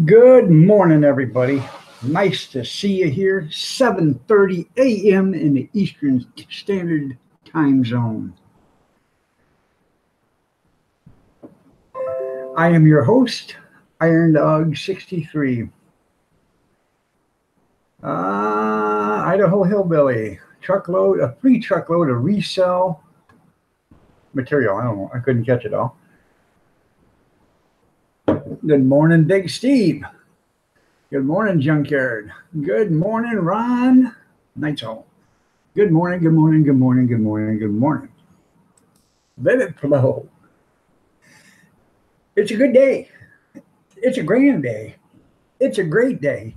Good morning, everybody. Nice to see you here. 7:30 a.m. in the Eastern Standard Time Zone. I am your host, Iron Dog 63. Idaho Hillbilly. A free truckload of resell material. I don't know. I couldn't catch it all. Good morning, Big Steve. Good morning, Junkyard. Good morning, Ron Night's Good morning, good morning, good morning, good morning, good morning. Let it flow. It's a good day. It's a grand day. It's a great day.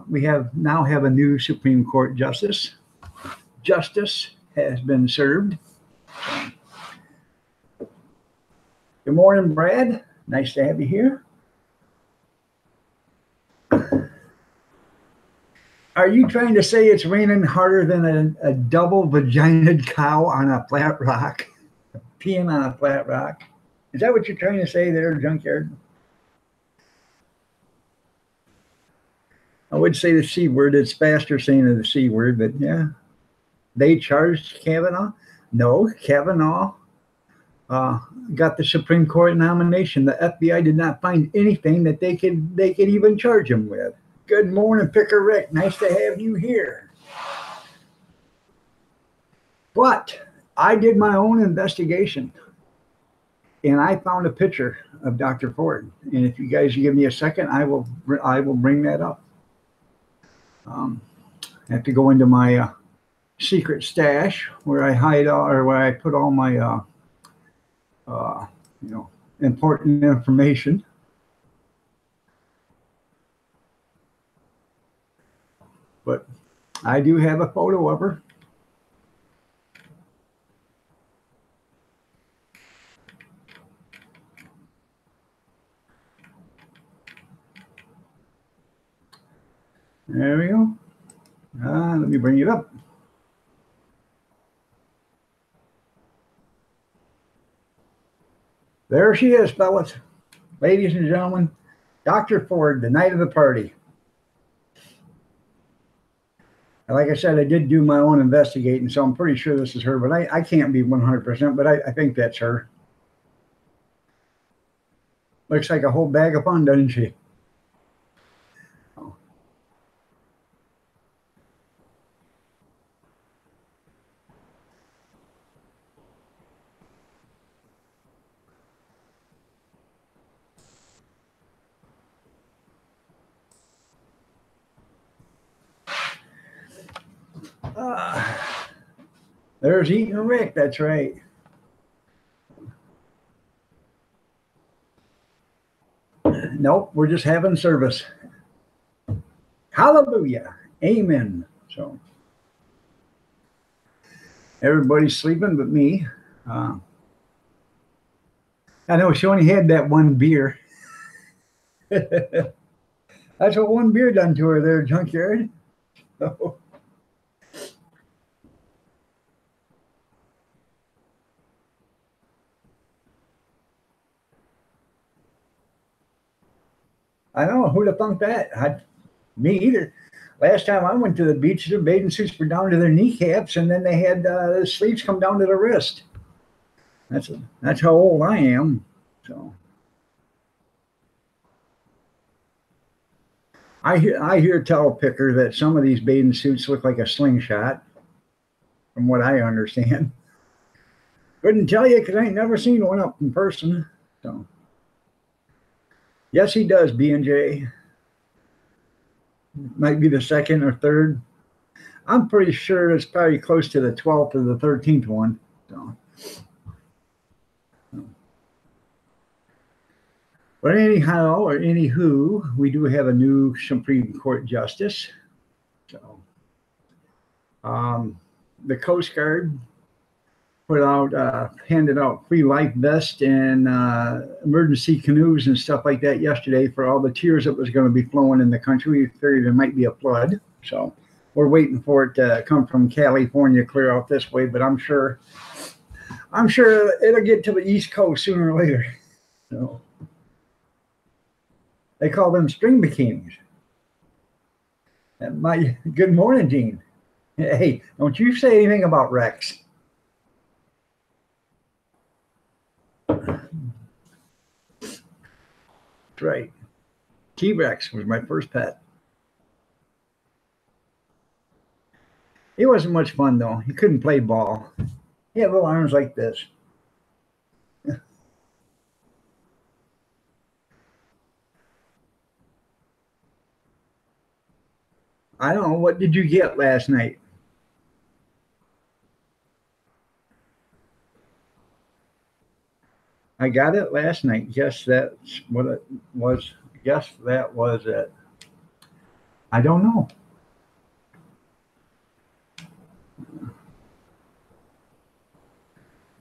We now have a new Supreme Court justice. Justice has been served. Good morning, Brad. Nice to have you here. Are you trying to say it's raining harder than a double vaginaed cow on a flat rock? Peeing on a flat rock? Is that what you're trying to say there, Junkyard? I would say the C word. It's faster saying the C word, but yeah. They charged Kavanaugh? No, Kavanaugh got the Supreme Court nomination. The FBI did not find anything that they could even charge him with. Good morning, Picker Rick. Nice to have you here. But I did my own investigation, and I found a picture of Dr. Ford. And if you guys give me a second, I will bring that up. I have to go into my secret stash where I hide where I put all my important information. But I do have a photo of her. There we go. Let me bring it up. There she is, fellas. Ladies and gentlemen, Dr. Ford, the night of the party. And like I said, I did do my own investigating, so I'm pretty sure this is her, but I can't be 100%, but I think that's her. Looks like a whole bag of fun, doesn't she? There's Eaton Rick, that's right. Nope, we're just having service. Hallelujah. Amen. So everybody's sleeping but me. I know she only had that one beer. That's what one beer done to her there, Junkyard. So, I don't know who'd have thunk that. Me either. Last time I went to the beach, their bathing suits were down to their kneecaps, and then they had the sleeves come down to the wrist. That's how old I am. So I hear tell Picker that some of these bathing suits look like a slingshot, from what I understand. Couldn't tell you because I ain't never seen one up in person. So yes, he does. B&J might be the second or third. I'm pretty sure it's probably close to the 12th or the 13th one. So. But anyhow, or anywho, we do have a new Supreme Court justice. So, the Coast Guard handed out free life vests and emergency canoes and stuff like that yesterday for all the tears that was going to be flowing in the country. We figured there might be a flood, so we're waiting for it to come from California clear out this way. But I'm sure it'll get to the East Coast sooner or later. So. They call them string bikinis. And good morning, Gene. Hey, don't you say anything about Rex. That's right. T-Rex was my first pet. He wasn't much fun, though. He couldn't play ball. He had little arms like this. I don't know. What did you get last night? I got it last night. Guess that's what it was. Guess that was it. I don't know.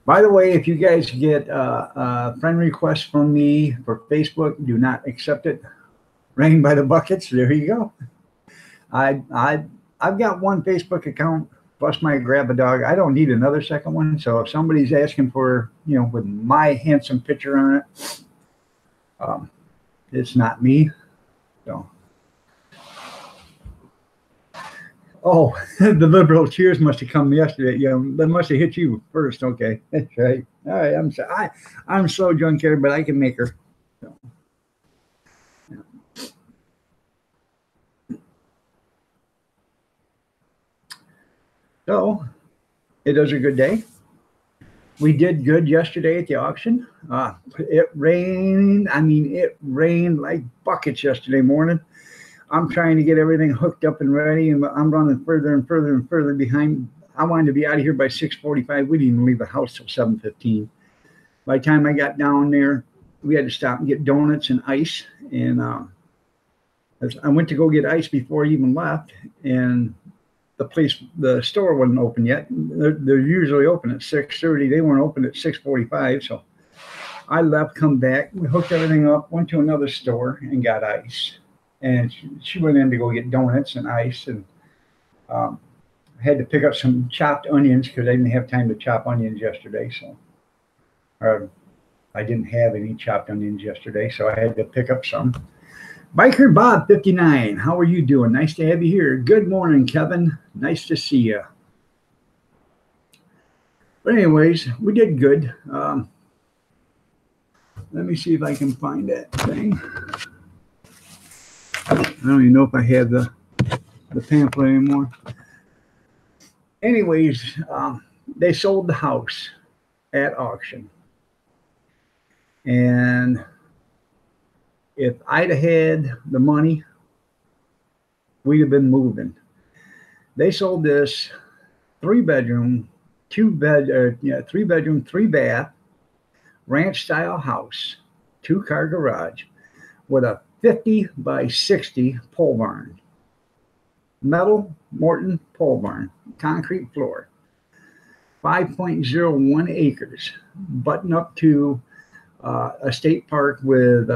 By the way, if you guys get friend requests from me for Facebook, do not accept it. Rain by the buckets. There you go. I've got one Facebook account plus my Grab a Dog. I don't need another second one. So if somebody's asking for, with my handsome picture on it, it's not me. So, oh, the liberal cheers must have come yesterday. That must have hit you first. Okay, that's right. All right, I'm slow, Junkyard, but I can make her. So. So it was a good day. We did good yesterday at the auction. It rained. I mean, it rained like buckets yesterday morning. I'm trying to get everything hooked up and ready, and I'm running further and further and further behind. I wanted to be out of here by 6:45. We didn't even leave the house till 7:15. By the time I got down there, we had to stop and get donuts and ice. And I went to go get ice before I even left, and the store wasn't open yet. They're usually open at 6:30. They weren't open at 6:45. So I left, come back, we hooked everything up, went to another store and got ice. And she went in to go get donuts and ice, and had to pick up some chopped onions because I didn't have time to chop onions yesterday. So, I didn't have any chopped onions yesterday, so I had to pick up some. Biker Bob 59, how are you doing? Nice to have you here. Good morning, Kevin. Nice to see you. But anyways, we did good. Let me see if I can find that thing. I don't even know if I have the pamphlet anymore. Anyways, they sold the house at auction. And if I'd have had the money, we'd have been moving. They sold this 3-bedroom, 3-bedroom, 3-bath, ranch-style house, 2-car garage with a 50 by 60 pole barn. Metal Morton pole barn, concrete floor, 5.01 acres, button up to a state park with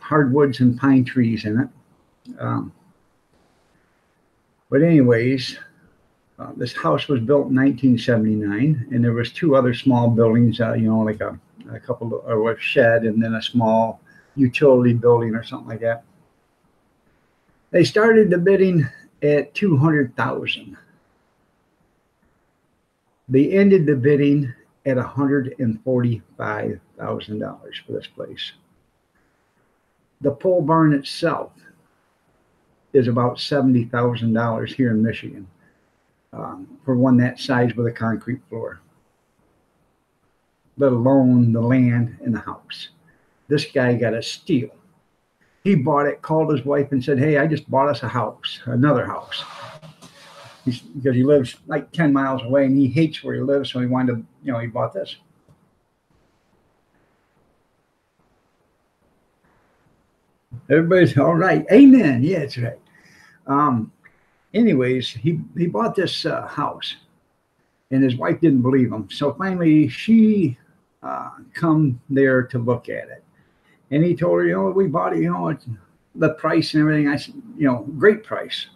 hardwoods and pine trees in it. But anyways, this house was built in 1979, and there was 2 other small buildings, like a couple of a shed and then a small utility building or something like that. They started the bidding at $200,000. They ended the bidding at $145,000 for this place. The pole barn itself is about $70,000 here in Michigan for one that size with a concrete floor, let alone the land and the house. This guy got a steal. He bought it, called his wife and said, "Hey, I just bought us a house, another house." Because he lives like 10 miles away and he hates where he lives, so he wanted to, he bought this. Everybody's all right. Amen. Yeah, that's right. Anyways, he bought this house, and his wife didn't believe him. So finally, she come there to look at it, and he told her, we bought it, it's the price and everything. I said, great price.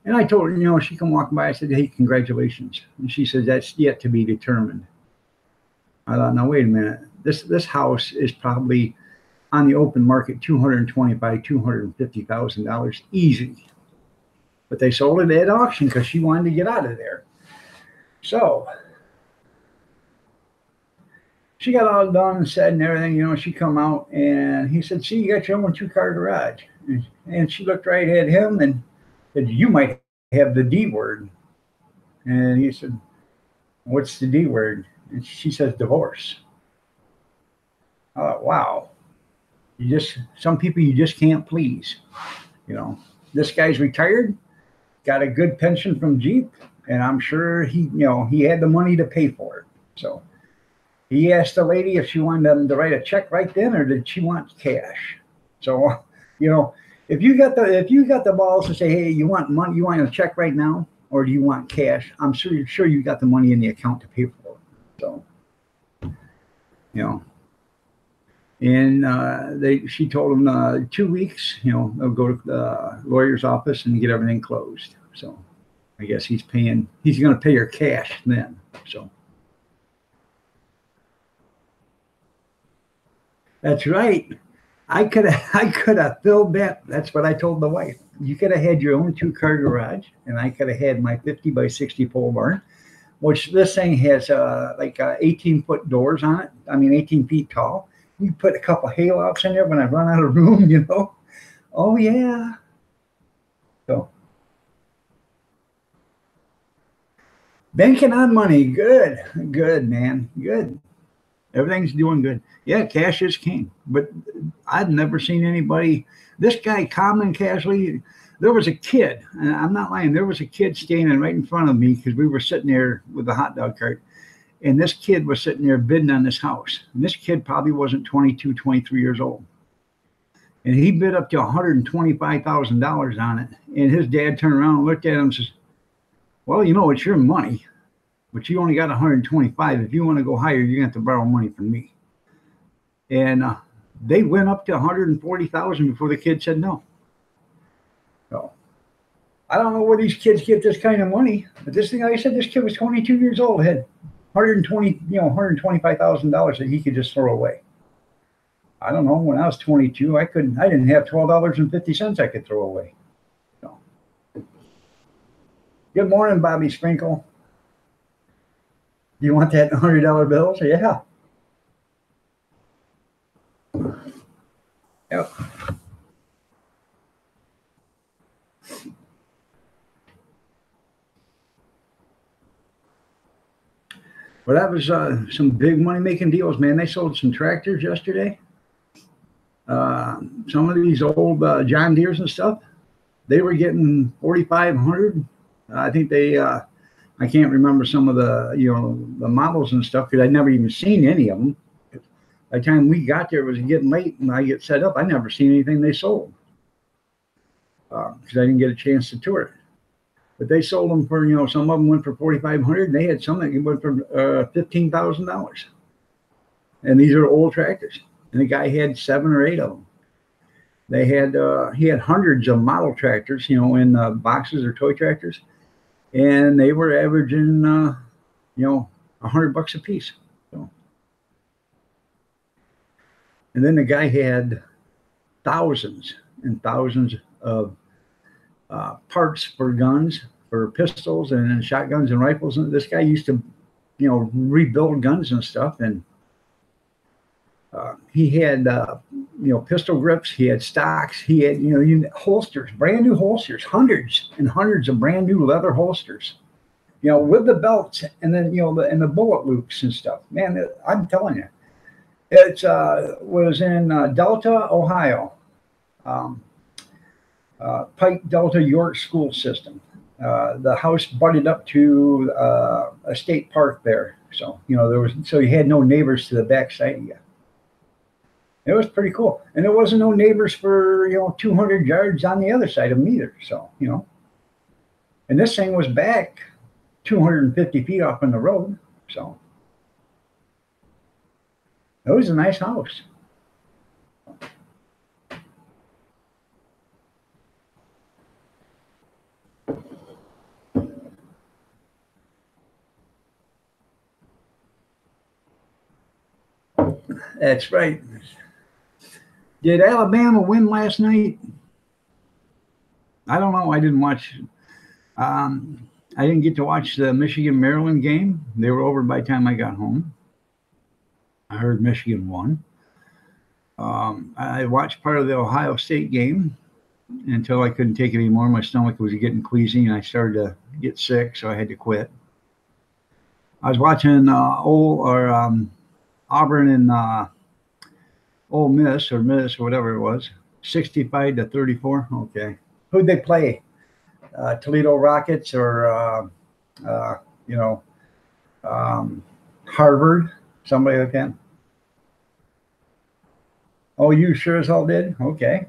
And I told her, she come walking by. I said, "Hey, congratulations." And she said, "That's yet to be determined." I thought, now wait a minute. This house is probably on the open market, 220 by $250,000 easy. But they sold it at auction because she wanted to get out of there. So she got all done and said and everything, she come out and he said, see, you got your own 2-car garage. And she looked right at him and said, you might have the D word. And he said, what's the D word? And she says, divorce. I thought, wow. Some people you just can't please. This guy's retired, got a good pension from Jeep, and I'm sure he had the money to pay for it. So he asked the lady if she wanted him to write a check right then, or did she want cash? So, if you got the balls to say, hey, you want money, you want a check right now, or do you want cash? I'm sure you got the money in the account to pay for it. So, and she told him 2 weeks, they'll go to the lawyer's office and get everything closed. So I guess he's going to pay her cash then. So that's right. I could have filled that. That's what I told the wife. You could have had your own 2-car garage, and I could have had my 50 by 60 pole barn, which this thing has 18-foot doors on it. 18 feet tall. You put a couple hay lofts in there when I run out of room, Oh, yeah. So, banking on money. Good, man. Good. Everything's doing good. Yeah, cash is king. But I've never seen anybody. This guy, common casually, there was a kid, and I'm not lying, there was a kid standing right in front of me because we were sitting there with the hot dog cart. And this kid was sitting there bidding on this house. And this kid probably wasn't 22, 23 years old. And he bid up to $125,000 on it. And his dad turned around and looked at him and says, well, it's your money, but you only got 125. If you want to go higher, you're going to have to borrow money from me. And they went up to 140,000 before the kid said no. So I don't know where these kids get this kind of money. But this thing, like I said, this kid was 22 years old, had $125,000 that he could just throw away. I don't know. When I was 22, I didn't have $12.50 I could throw away. So. Good morning, Bobby Sprinkle. Do you want that $100 bill? So, yeah. Yep. Well, that was some big money-making deals, man. They sold some tractors yesterday. Some of these old John Deeres and stuff, they were getting 4,500. I think I can't remember some of the the models and stuff because I'd never even seen any of them. By the time we got there, it was getting late, and I get set up. I never seen anything they sold because I didn't get a chance to tour it. But they sold them for, some of them went for 4,500, and they had some that went for $15,000. And these are old tractors. And the guy had 7 or 8 of them. He had hundreds of model tractors, in boxes or toy tractors, and they were averaging, $100 a piece. So. And then the guy had thousands and thousands of parts for guns, for pistols and shotguns and rifles. And this guy used to, rebuild guns and stuff. And he had, pistol grips. He had stocks. He had, holsters, brand new holsters, hundreds and hundreds of brand new leather holsters, with the belts and then, and the bullet loops and stuff. Man, I'm telling you, it was in Delta, Ohio. Pike Delta York School System. The house butted up to a state park there, so you had no neighbors to the back side of you. It was pretty cool, and there wasn't no neighbors for 200 yards on the other side of them either. So and this thing was back 250 feet off on the road, so it was a nice house. That's right. Did Alabama win last night? I don't know. I didn't watch. I didn't get to watch the Michigan-Maryland game. They were over by the time I got home. I heard Michigan won. I watched part of the Ohio State game until I couldn't take it anymore. My stomach was getting queasy, and I started to get sick, so I had to quit. I was watching Auburn and Ole Miss or whatever it was, 65-34. Okay, who'd they play? Toledo Rockets or you know, Harvard, somebody like that. Oh, you sure as hell did? Okay.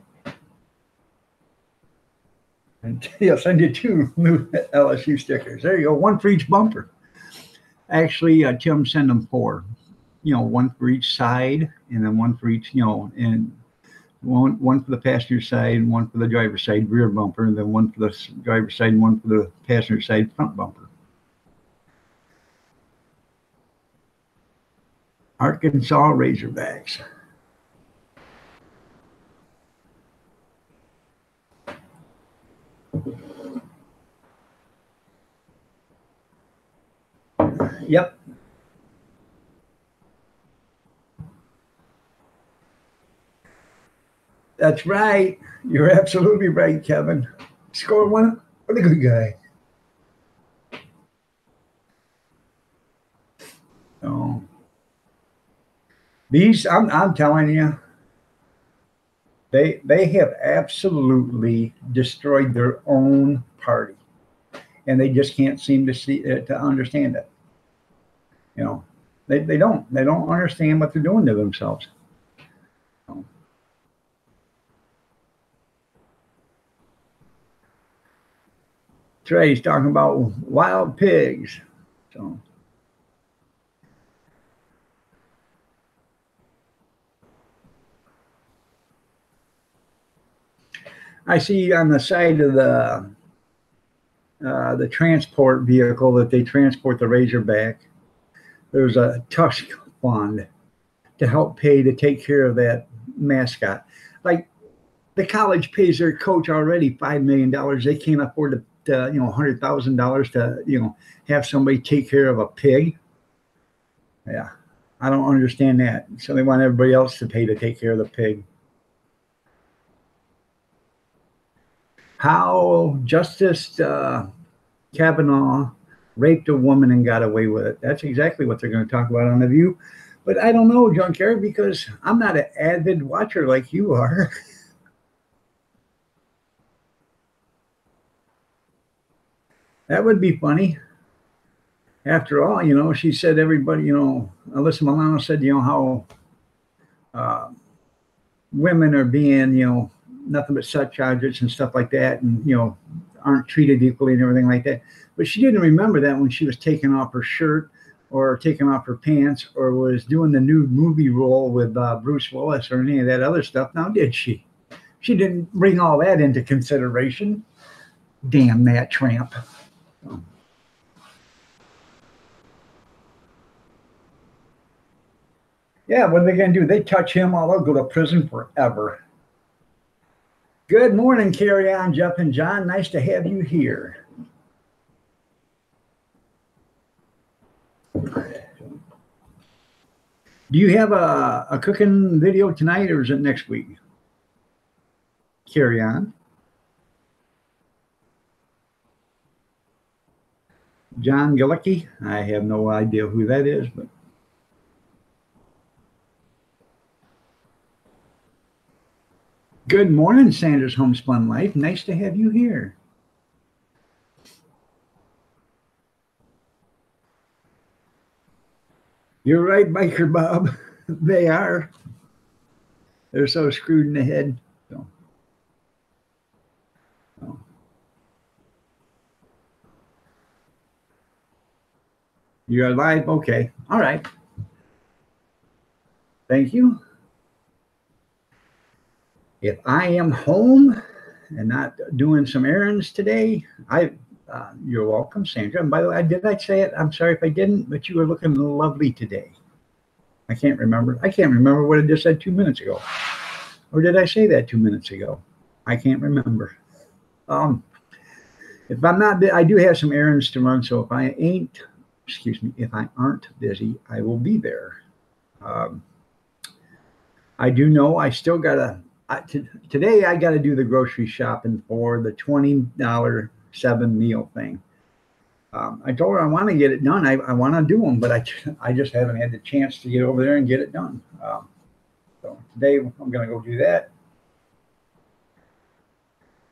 And I'll send you 2 new LSU stickers. There you go, 1 for each bumper. Actually, Tim send them 4. 1 for each side, and then 1 for each, and one for the passenger side, 1 for the driver's side rear bumper, and then 1 for the driver's side, and 1 for the passenger side front bumper. Arkansas Razorbacks. Yep. That's right. You're absolutely right, Kevin. Score 1. What a good guy. Oh. These, I'm telling you, they have absolutely destroyed their own party, and they just can't seem to understand it. They don't understand what they're doing to themselves. Trey's talking about wild pigs. So. I see on the side of the transport vehicle that they transport the Razorback, there's a trust fund to help pay to take care of that mascot. Like the college pays their coach already $5 million. They can't afford to $100,000 to have somebody take care of a pig. Yeah, I don't understand that. So they want everybody else to pay to take care of the pig. How Justice Kavanaugh raped a woman and got away with it. That's exactly what they're going to talk about on The View. But I don't know, Junkyard, because I'm not an avid watcher like you are. That would be funny. After all, she said everybody, Alyssa Milano said, how women are being, nothing but sex objects and stuff like that, and, aren't treated equally and everything like that. But she didn't remember that when she was taking off her shirt or taking off her pants or was doing the nude movie role with Bruce Willis or any of that other stuff. Now, did she? She didn't bring all that into consideration. Damn that tramp. Yeah, what are they going to do? They touch him, they'll go to prison forever. Good morning, Carry On, Jeff and John. Nice to have you here. Do you have a cooking video tonight, or is it next week? Carry On. John Galecki. I have no idea who that is, but. Good morning, Sanders Homespun Life. Nice to have you here. You're right, Biker Bob. They are. They're so screwed in the head. So. You're live? Okay. All right. Thank you. If I am home and not doing some errands today, you're welcome, Sandra. And by the way, did I say it? I'm sorry if I didn't, but you were looking lovely today. I can't remember. I can't remember what I just said 2 minutes ago. Or did I say that 2 minutes ago? I can't remember. Um, if I'm not, I do have some errands to run. So if I ain't, excuse me, if I aren't busy, I will be there. Um, I do know I still gotta. Today I got to do the grocery shopping for the $20 7 meal thing. I told her I want to get it done. I want to do them, but I just haven't had the chance to get over there and get it done. So today I'm going to go do that.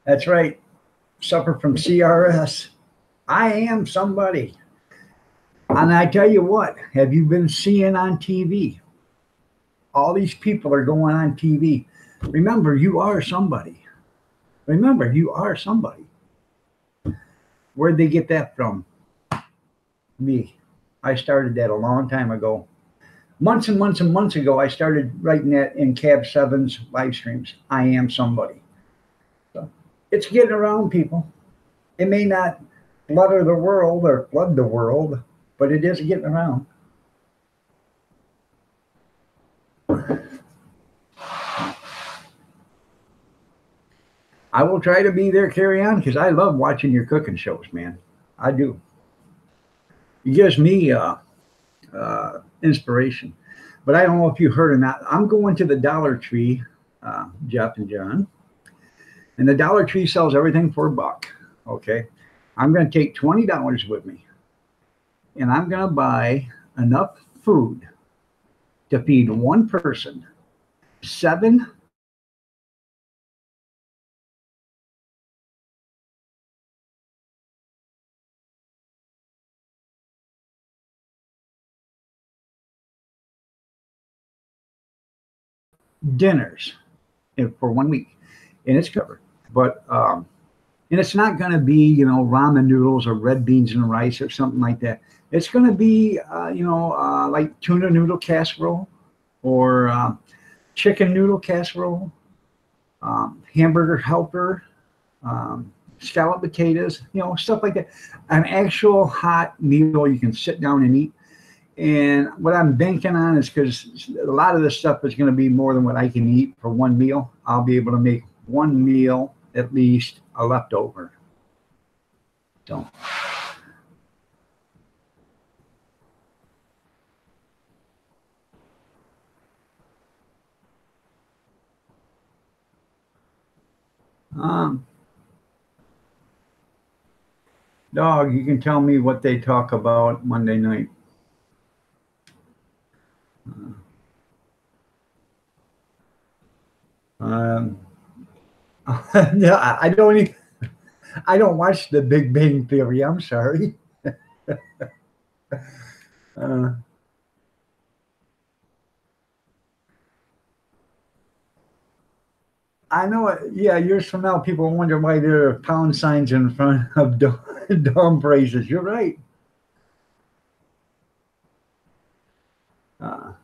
That's right. Supper from CRS. I am somebody. And I tell you what, have you been seeing on TV? All these people are going on TV. Remember, you are somebody. Remember, you are somebody. Where'd they get that from? Me. I started that a long time ago. Months and months and months ago, I started writing that in Cab 7's live streams. I am somebody. So it's getting around, people. It may not flutter the world or flood the world, but it is getting around. I will try to be there, Carry On, because I love watching your cooking shows, man. I do. It gives me inspiration. But I don't know if you heard or not. I'm going to the Dollar Tree, Jeff and John, and the Dollar Tree sells everything for $1. Okay, I'm going to take $20 with me, and I'm going to buy enough food to feed one person 7 dinners for 1 week, and it's covered. But and it's not going to be ramen noodles or red beans and rice or something like that. It's going to be like tuna noodle casserole or chicken noodle casserole, hamburger helper, scallop potatoes, stuff like that. An actual hot meal you can sit down and eat. And what I'm banking on is, because a lot of this stuff is going to be more than what I can eat for one meal, I'll be able to make one meal at least a leftover. So. Um, Dog, you can tell me what they talk about Monday night. Um, yeah, I don't watch The Big Bang Theory. I'm sorry. uh, I know it. Yeah, years from now, people wonder why there are pound signs in front of dumb phrases. You're right.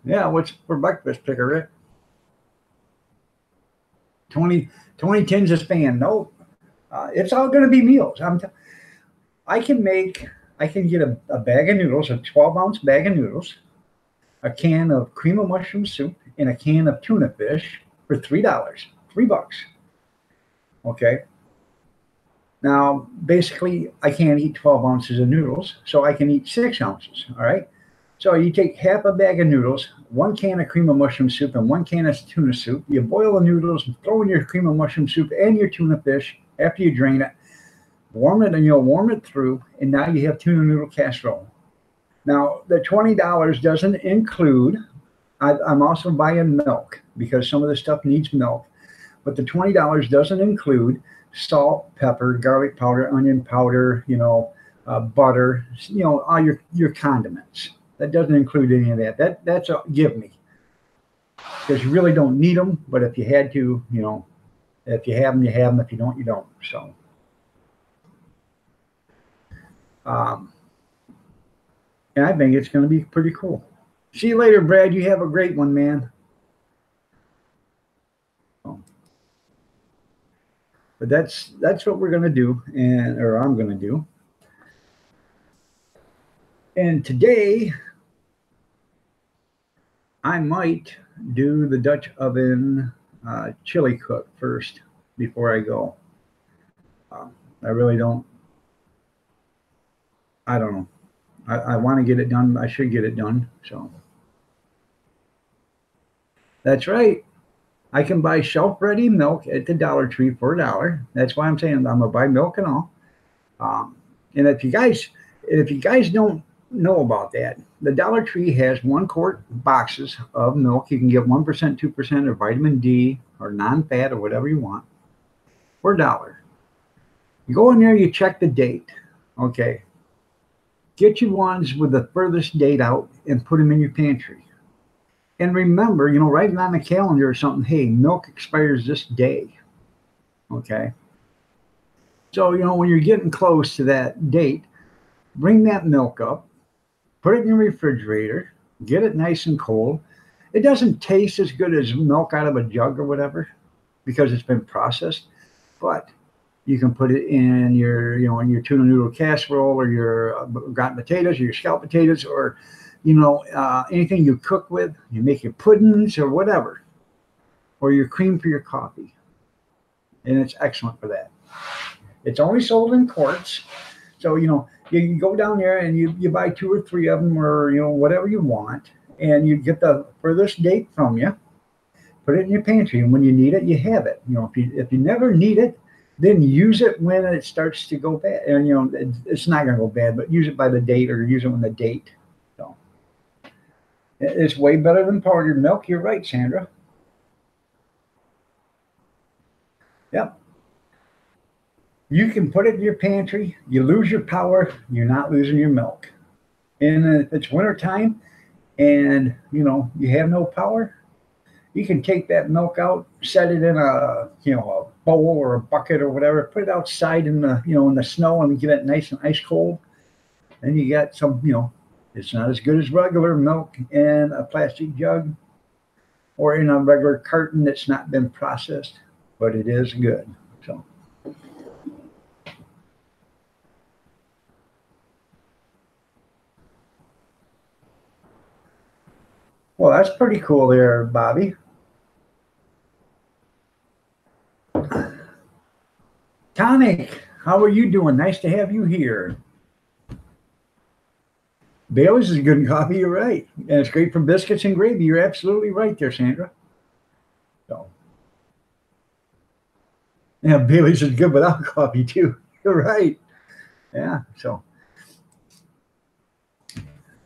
Yeah, what's for breakfast, Picker Rick? 20, 20 tins of span. Nope. It's all going to be meals. I can make, I can get a bag of noodles, a 12-ounce bag of noodles, a can of cream of mushroom soup, and a can of tuna fish for $3, $3. Okay. Now, basically, I can't eat 12 ounces of noodles, so I can eat 6 ounces. All right. So you take half a bag of noodles, one can of cream of mushroom soup, and one can of tuna soup. You boil the noodles, throw in your cream of mushroom soup and your tuna fish after you drain it. Warm it, and you'll warm it through, and now you have tuna noodle casserole. Now, the $20 doesn't include, I'm also buying milk because some of the stuff needs milk, but the $20 doesn't include salt, pepper, garlic powder, onion powder, butter, all your condiments. That doesn't include any of that. That's a give me, because you really don't need them, but if you had to, if you have them, you have them. If you don't, you don't. So, um, and I think it's going to be pretty cool. See you later, Brad. You have a great one, man. Oh. But that's what we're going to do, or I'm going to do. And today, I might do the Dutch oven chili cook first before I go. I really don't. I don't know. I want to get it done. I should get it done. So that's right. I can buy shelf-ready milk at the Dollar Tree for $1. That's why I'm saying I'm gonna buy milk and all. Um, and if you guys don't know about that, the Dollar Tree has 1 quart boxes of milk. You can get 1%, 2%, or vitamin D, or non-fat, or whatever you want, for $1. You go in there, you check the date. Okay. Get you ones with the furthest date out and put them in your pantry. And remember, write it on the calendar or something. Hey, milk expires this day. Okay. So, when you're getting close to that date, bring that milk up, put it in your refrigerator, get it nice and cold. It doesn't taste as good as milk out of a jug or whatever because it's been processed, but you can put it in your, in your tuna noodle casserole, or your gratin potatoes, or your scalloped potatoes, or anything you cook with. You make your puddings or whatever, or your cream for your coffee, and it's excellent for that. It's only sold in quarts, so you can go down there and you buy 2 or 3 of them, or whatever you want, and you get the furthest date from you. Put it in your pantry, and when you need it, you have it. If you never need it, then use it when it starts to go bad. And it's not going to go bad, but use it by the date, or use it when the date. So it's way better than powdered milk. You're right, Sandra. Yep. You can put it in your pantry. You lose your power. You're not losing your milk. And if it's wintertime and you have no power, you can take that milk out, set it in a bowl or a bucket or whatever, put it outside in the in the snow, and get it nice and ice cold. And you got some, it's not as good as regular milk in a plastic jug or in a regular carton that's not been processed, but it is good. So well, that's pretty cool there, Bobby. Tonic, how are you doing? Nice to have you here. Bailey's is good coffee, you're right. And it's great for biscuits and gravy. You're absolutely right there, Sandra. So, yeah, Bailey's is good without coffee too. You're right. Yeah, so.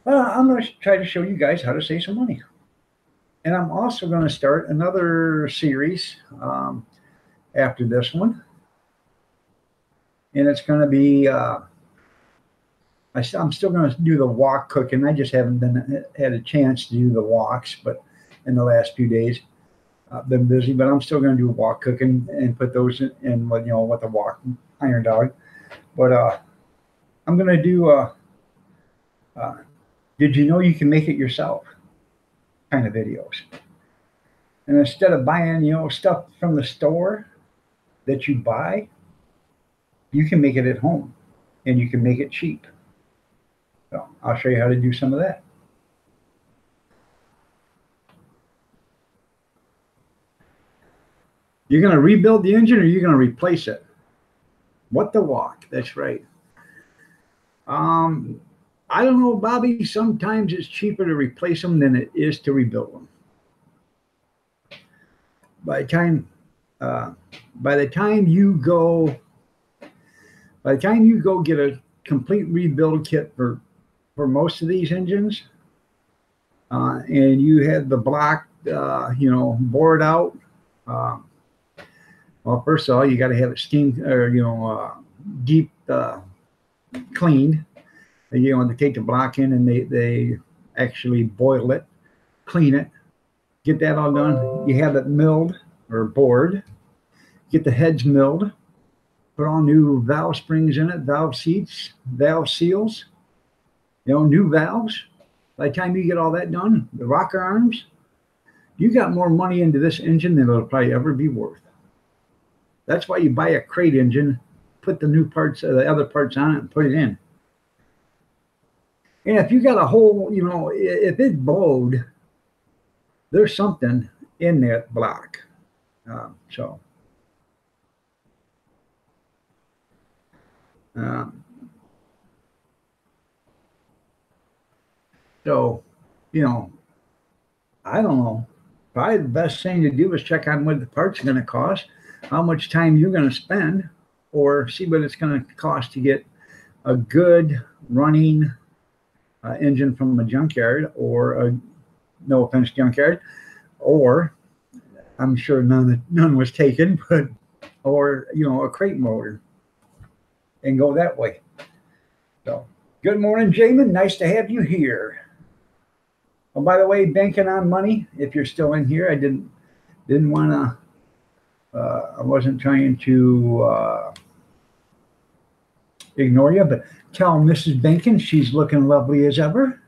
I'm going to try to show you guys how to save some money. And I'm also going to start another series after this one. And it's going to be, I'm still going to do the wok cooking. I just haven't had a chance to do the woks, but in the last few days, I've been busy. But I'm still going to do wok cooking and put those in with the wok iron dog. But I'm going to do did you know you can make it yourself kind of videos. And instead of buying stuff from the store that you buy, you can make it at home, and you can make it cheap. So I'll show you how to do some of that. You're going to rebuild the engine, or you're going to replace it? What the wok? That's right. I don't know, Bobby. Sometimes it's cheaper to replace them than it is to rebuild them. By the time you go get a complete rebuild kit for most of these engines, and you have the block, bored out. Well, first of all, you got to have it steamed, or deep cleaned. They take the block in and they actually boil it, clean it, get that all done. You have it milled or bored, get the heads milled, put all new valve springs in it, valve seats, valve seals, new valves. By the time you get all that done, the rocker arms, you got more money into this engine than it'll probably ever be worth. That's why you buy a crate engine, put the new parts, the other parts on it, and put it in. And if you got a hole, if it's blowed, there's something in that block. So, um, so, you know, I don't know. Probably the best thing to do is check on what the parts are going to cost, how much time you're going to spend, or see what it's going to cost to get a good running engine from a junkyard or a no offense junkyard, or I'm sure none was taken, but or a crate motor and go that way. So, good morning, Jamin. Nice to have you here. Oh, by the way, banking on money. If you're still in here, I didn't want to. I wasn't trying to ignore you, but tell Mrs. Bankin she's looking lovely as ever.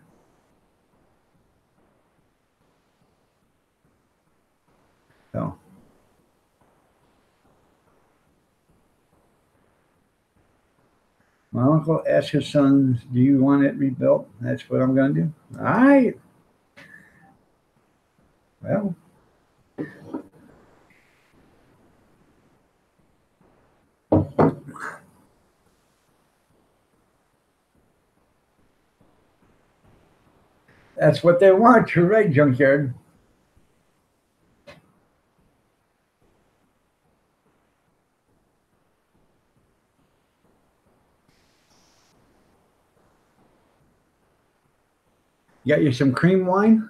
So, my uncle asked his sons, "Do you want it rebuilt?" That's what I'm going to do. All right. Well, that's what they want. You're right, junkyard. You got you some cream wine?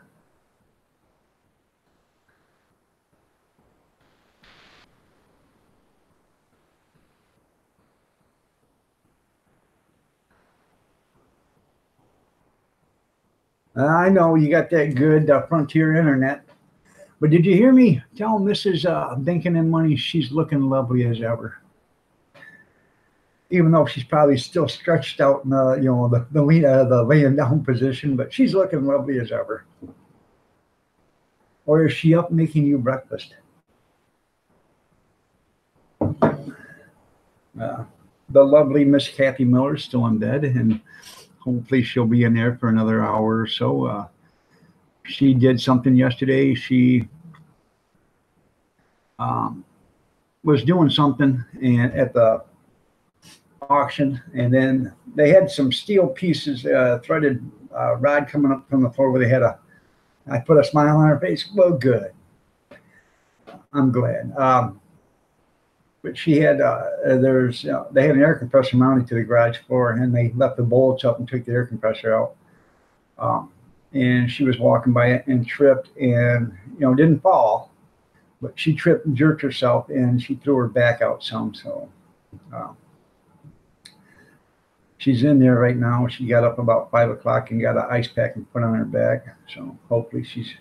I know you got that good Frontier internet. But did you hear me tell Mrs. Bankin and Money she's looking lovely as ever? Even though she's probably still stretched out in the laying down position, but she's looking lovely as ever. Or is she up making you breakfast? Uh, the lovely Miss Kathy Miller is still in bed, and hopefully she'll be in there for another hour or so. She did something yesterday. She um, was doing something and at the auction, and then they had some steel pieces, threaded rod coming up from the floor where they had a. I put a smile on her face. Well, good. I'm glad. But she had they had an air compressor mounted to the garage floor, and they left the bolts up and took the air compressor out. And she was walking by it and tripped, and didn't fall, but she tripped and jerked herself, and she threw her back out some. So she's in there right now. She got up about 5 o'clock and got an ice pack and put on her back. So hopefully she's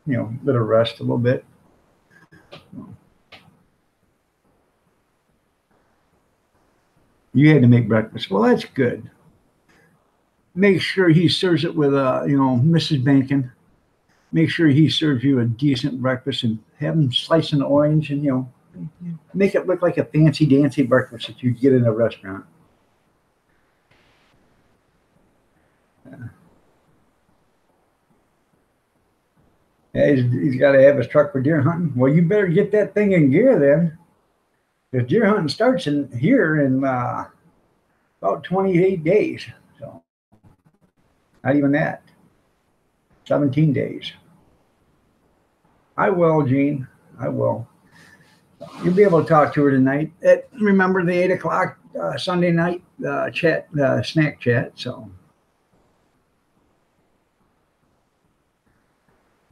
let her rest a little bit. You had to make breakfast. Well, that's good. Make sure he serves it with Mrs. Bankin. Make sure he serves you a decent breakfast and have him slice an orange and make it look like a fancy dancy breakfast that you'd get in a restaurant. Yeah, he's got to have his truck for deer hunting. Well, you better get that thing in gear then. Because deer hunting starts in here in about 28 days. So not even that. 17 days. I will, Gene. I will. You'll be able to talk to her tonight. Remember the 8 o'clock Sunday night chat, snack chat. So,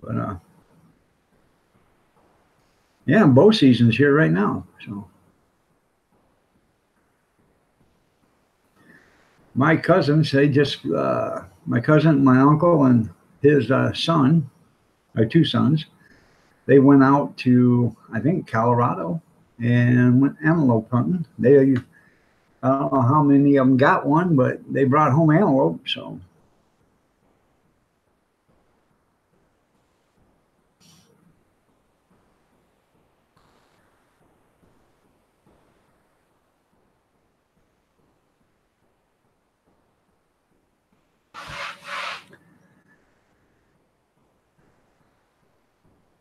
but yeah, bow season's here right now. So, my cousins, my cousin, my uncle, and his son, or two sons, they went out to, I think, Colorado and went antelope hunting. I don't know how many of them got one, but they brought home antelope. So,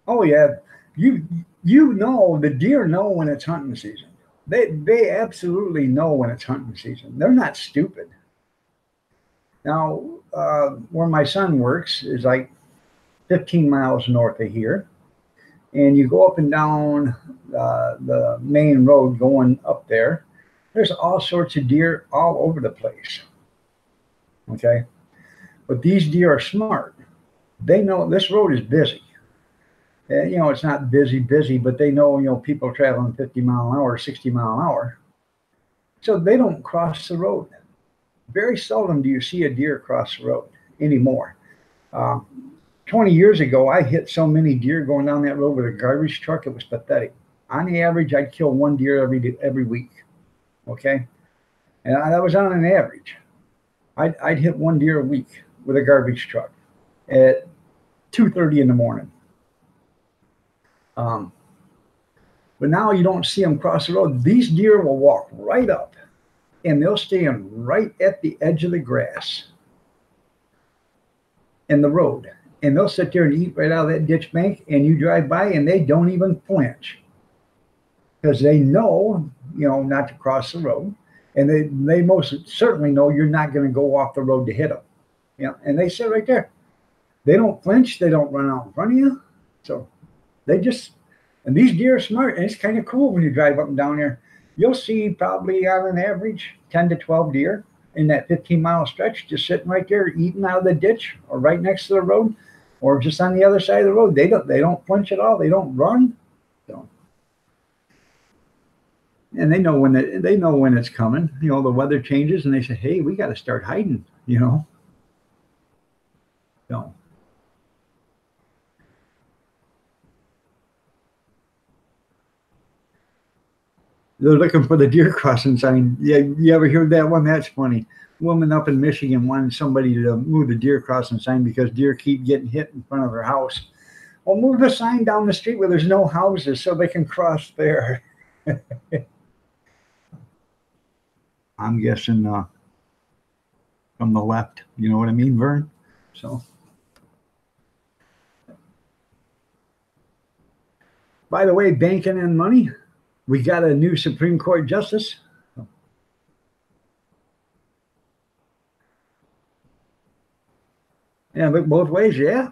oh yeah, you You know, the deer know when it's hunting season. They absolutely know when it's hunting season. They're not stupid. Now, where my son works is like 15 miles north of here, and you go up and down the main road going up there. There's all sorts of deer all over the place. Okay, but these deer are smart. They know this road is busy. And, it's not busy, but they know, people traveling 50 mile an hour, 60 mile an hour. So they don't cross the road. Very seldom do you see a deer cross the road anymore. 20 years ago, I hit so many deer going down that road with a garbage truck, it was pathetic. On the average, I'd kill one deer every week. Okay. And that was on an average. I'd hit one deer a week with a garbage truck at 2:30 in the morning. But now you don't see them cross the road. These deer will walk right up and they'll stand right at the edge of the grass in the road. And they'll sit there and eat right out of that ditch bank, and you drive by and they don't even flinch because they know, not to cross the road. And they most certainly know you're not going to go off the road to hit them. And they sit right there. They don't flinch. They don't run out in front of you. So and these deer are smart, and it's kind of cool when you drive up and down there. You'll see probably on an average 10 to 12 deer in that 15-mile stretch just sitting right there eating out of the ditch or right next to the road or just on the other side of the road. They don't flinch at all. They don't run. So, and they know when it's coming. The weather changes, and they say, "Hey, we got to start hiding." So. They're looking for the deer crossing sign. Yeah, you ever heard that one? That's funny. Woman up in Michigan wanted somebody to move the deer crossing sign because deer keep getting hit in front of her house. Well, move the sign down the street where there's no houses so they can cross there. I'm guessing from the left. You know what I mean, Vern? So. By the way, banking and money. We got a new Supreme Court justice. Yeah, but both ways, yeah.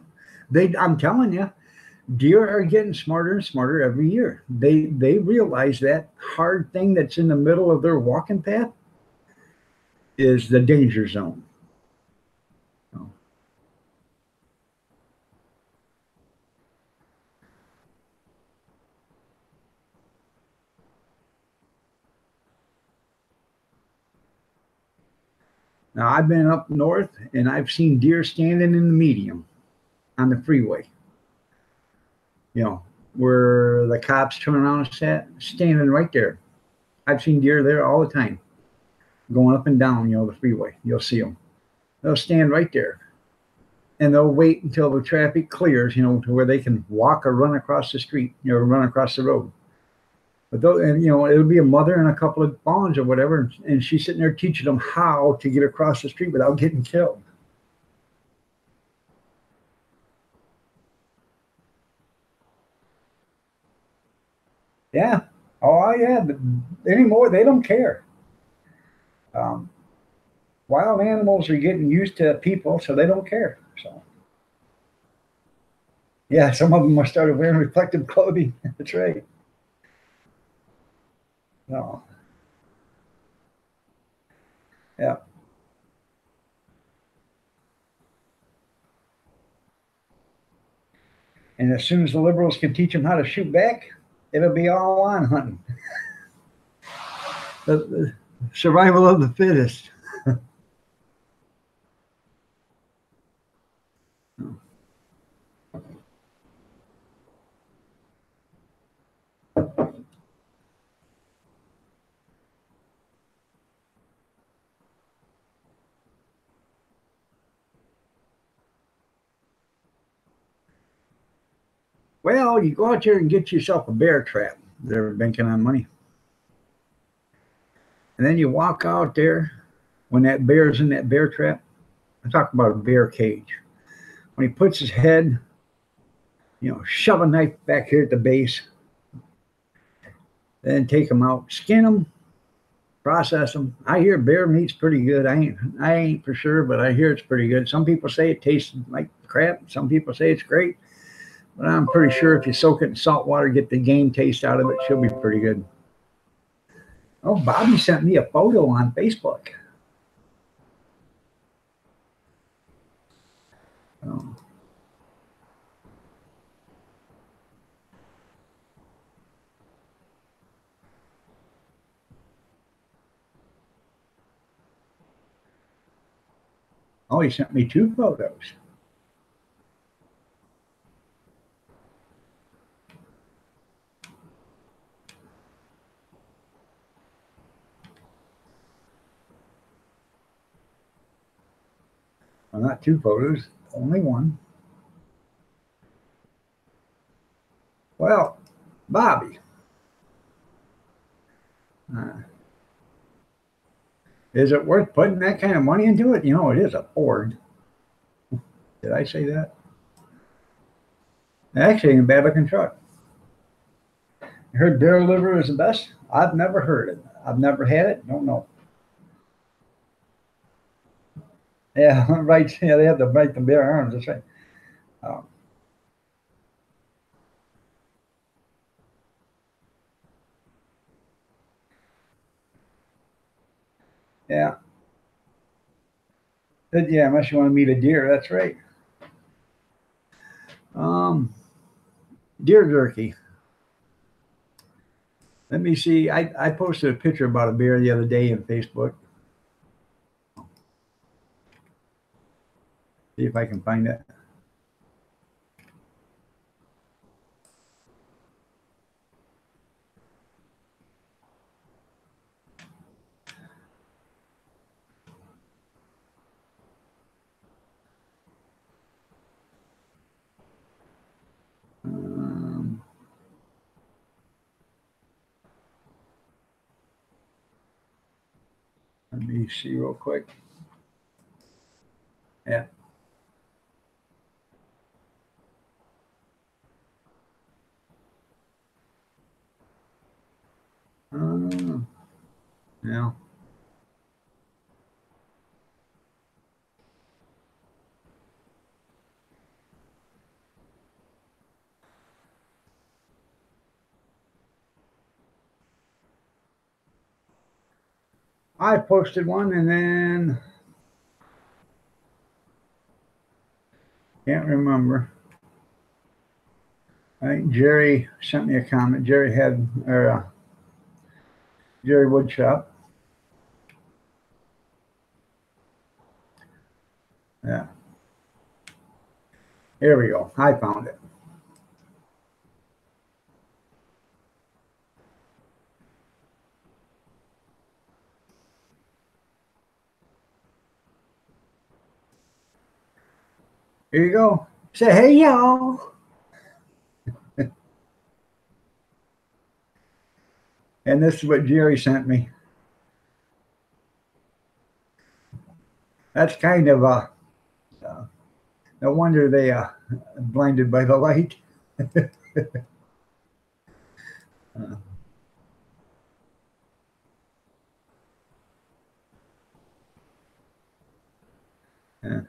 I'm telling you, deer are getting smarter and smarter every year. They realize that hard thing that's in the middle of their walking path is the danger zone. Now, I've been up north, and I've seen deer standing in the medium on the freeway. Where the cops turn around and standing right there. I've seen deer there all the time, going up and down, the freeway. You'll see them. They'll stand right there, and they'll wait until the traffic clears, to where they can walk or run across the street, run across the road. But it'll be a mother and a couple of fawns or whatever, and she's sitting there teaching them how to get across the street without getting killed. Yeah. Oh, yeah. But anymore, they don't care. Wild animals are getting used to people, so they don't care. So, yeah, some of them have started wearing reflective clothing. That's right. No. Yeah. And as soon as the liberals can teach them how to shoot back, it'll be all on hunting. The survival of the fittest. Well, you go out there and get yourself a bear trap. They're banking on money. And then you walk out there when that bear's in that bear trap. I'm talking about a bear cage. When he puts his head, shove a knife back here at the base, Then take them out, skin them, process them. I hear bear meat's pretty good. I ain't for sure, but I hear it's pretty good. Some people say it tastes like crap. Some people say it's great. But I'm pretty sure if you soak it in salt water, get the game taste out of it, she'll be pretty good. Oh, Bobby sent me a photo on Facebook. Oh. Oh, he sent me two photos. Well, not two photos, only one. Well, Bobby, uh, is it worth putting that kind of money into it? You know, it is a Ford. Did I say that? Actually, ain't a bad looking truck. You heard Bear Liver is the best? I've never heard it. I've never had it. Don't know. Yeah, right. Yeah, they have to bite the bear arms. That's right. Um, yeah. Yeah, unless you want to meet a deer. That's right. Um, Deer jerky. Let me see. I posted a picture about a bear the other day in Facebook. See if I can find it. Um, Let me see real quick. Yeah. Uh, yeah. I posted one and then can't remember. I think Jerry sent me a comment. Jerry Woodshop. Yeah. Here we go. I found it. Here you go. Say hey y'all. And this is what Jerry sent me. That's kind of uh no wonder they blinded by the light. uh, yeah.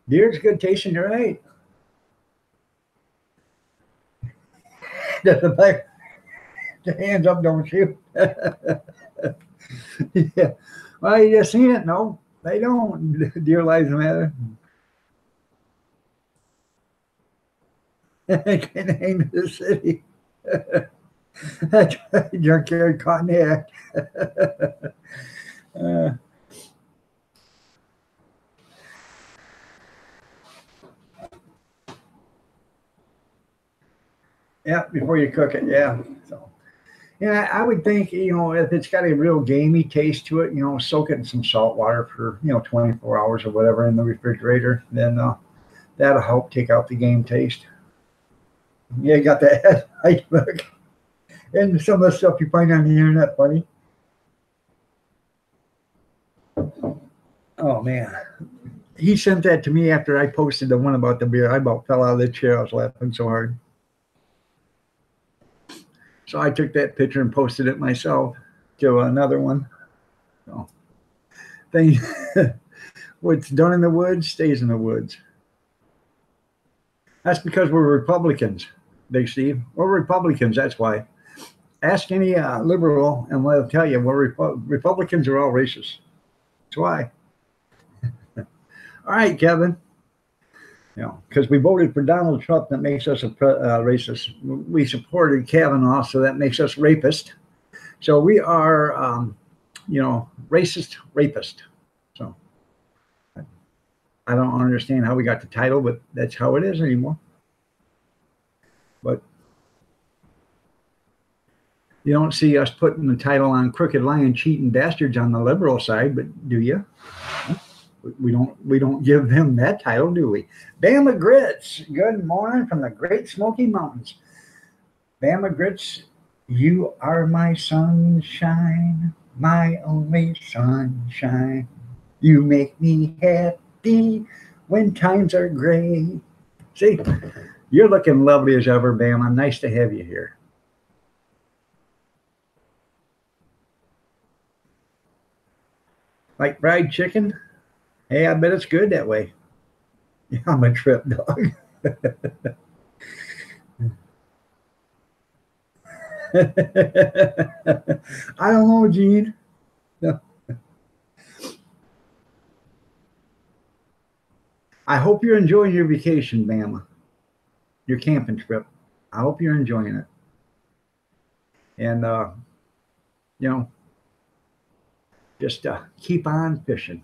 Deer's good tasting, right? The back, the hands up, don't you? Yeah. Well, you just seen it. No, they don't. Deer lives matter. Name of the city. Junkyard Cognac. uh, yeah, before you cook it. Yeah. So, yeah, I would think, if it's got a real gamey taste to it, soak it in some salt water for, 24 hours or whatever in the refrigerator. Then that'll help take out the game taste. Yeah, you got that. I look. And some of the stuff you find on the internet funny. Oh man, he sent that to me after I posted the one about the beer. I about fell out of the chair. I was laughing so hard. So I took that picture and posted it myself to another one. So thing, what's done in the woods stays in the woods. That's because we're Republicans, Big Steve. We're Republicans. That's why. Ask any liberal, and they'll tell you we're Republicans are all racist. That's why. All right, Kevin. Because we voted for Donald Trump, that makes us a racist. We supported Kavanaugh, so that makes us rapist. So we are, racist rapist. So I don't understand how we got the title, but that's how it is anymore. But you don't see us putting the title on crooked, lying, cheating bastards on the liberal side, but do you? We don't give them that title, do we? Bama Grits, good morning from the Great Smoky Mountains. Bama Grits, you are my sunshine, my only sunshine. You make me happy when times are gray. See, you're looking lovely as ever, Bama. Nice to have you here. Like fried chicken? Hey, I bet it's good that way. Yeah, I'm a trip dog. I don't know, Gene. No. I hope you're enjoying your vacation, Bama. Your camping trip. I hope you're enjoying it. And, just keep on fishing.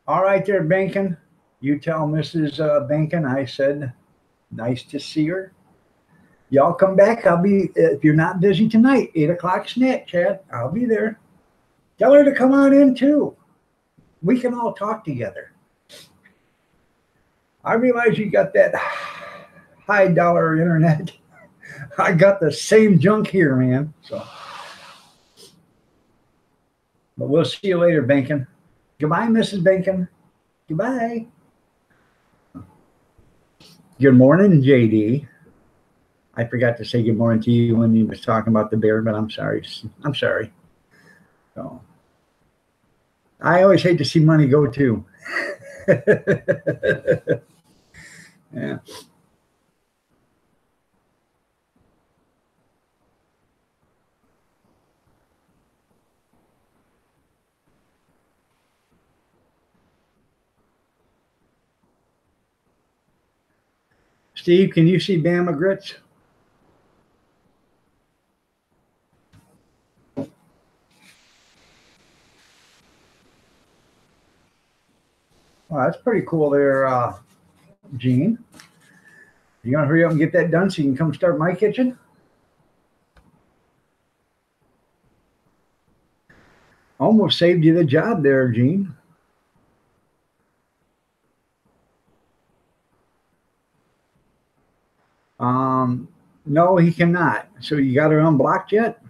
All right there, Bankin. You tell Mrs. Bankin I said nice to see her. Y'all come back. I'll be, if you're not busy tonight, 8 o'clock snack chat. I'll be there. Tell her to come on in too. We can all talk together. I realize you got that high dollar internet. I got the same junk here, man. So, but we'll see you later, Bankin. Goodbye, Mrs. Bankin. Goodbye. Good morning, JD. I forgot to say good morning to you when you was talking about the bear, but I'm sorry. I'm sorry. So, I always hate to see money go too. Yeah. Steve, can you see Bama Grits? Well, that's pretty cool there, Gene. You gonna hurry up and get that done so you can come start my kitchen? Almost saved you the job there, Gene. No, he cannot. So you got her unblocked yet?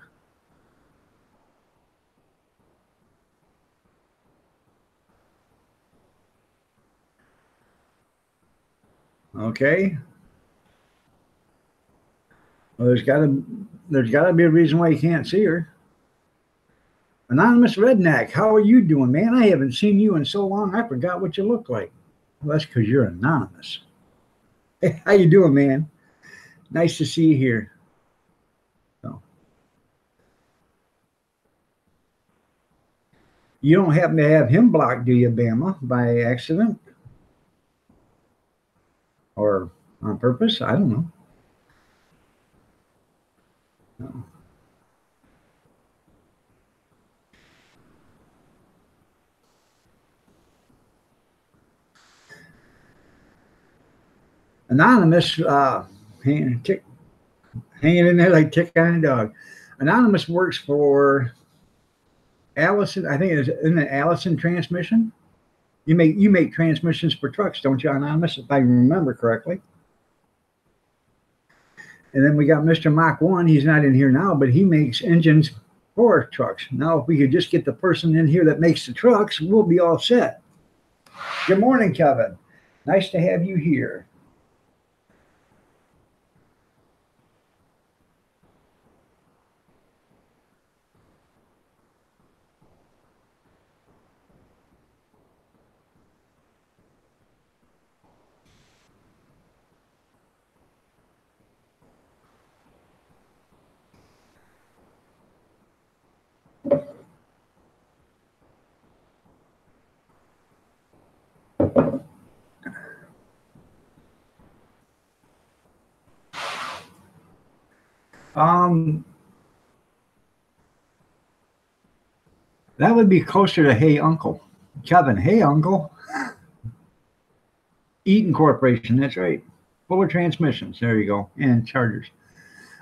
Okay. Well, there's gotta be a reason why you can't see her. Anonymous Redneck, how are you doing, man? I haven't seen you in so long. I forgot what you look like. Well, that's because you're anonymous. Hey, how you doing, man? Nice to see you here. So, you don't happen to have him blocked, do you, Bama, by accident or on purpose? I don't know. No. Anonymous, hanging, hanging in there like tick on a dog. Anonymous works for Allison. I think isn't it Allison Transmission? You make transmissions for trucks, don't you, Anonymous? If I remember correctly. And then we got Mr. Mach 1. He's not in here now, but he makes engines for trucks. Now, if we could just get the person in here that makes the trucks, we'll be all set. Good morning, Kevin. Nice to have you here. That would be closer to Hey Uncle. Kevin, hey Uncle. Eaton Corporation, that's right. Fuller Transmissions, there you go, and chargers.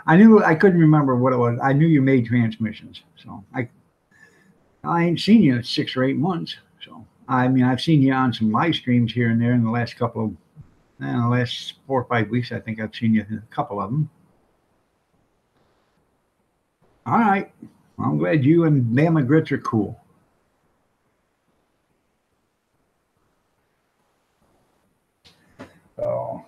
I couldn't remember what it was. I knew you made transmissions, so I ain't seen you in 6 or 8 months. So I mean, I've seen you on some live streams here and there in the last couple of, the last 4 or 5 weeks. I think I've seen you in a couple of them. All right, I'm glad you and Bama Grits are cool. So.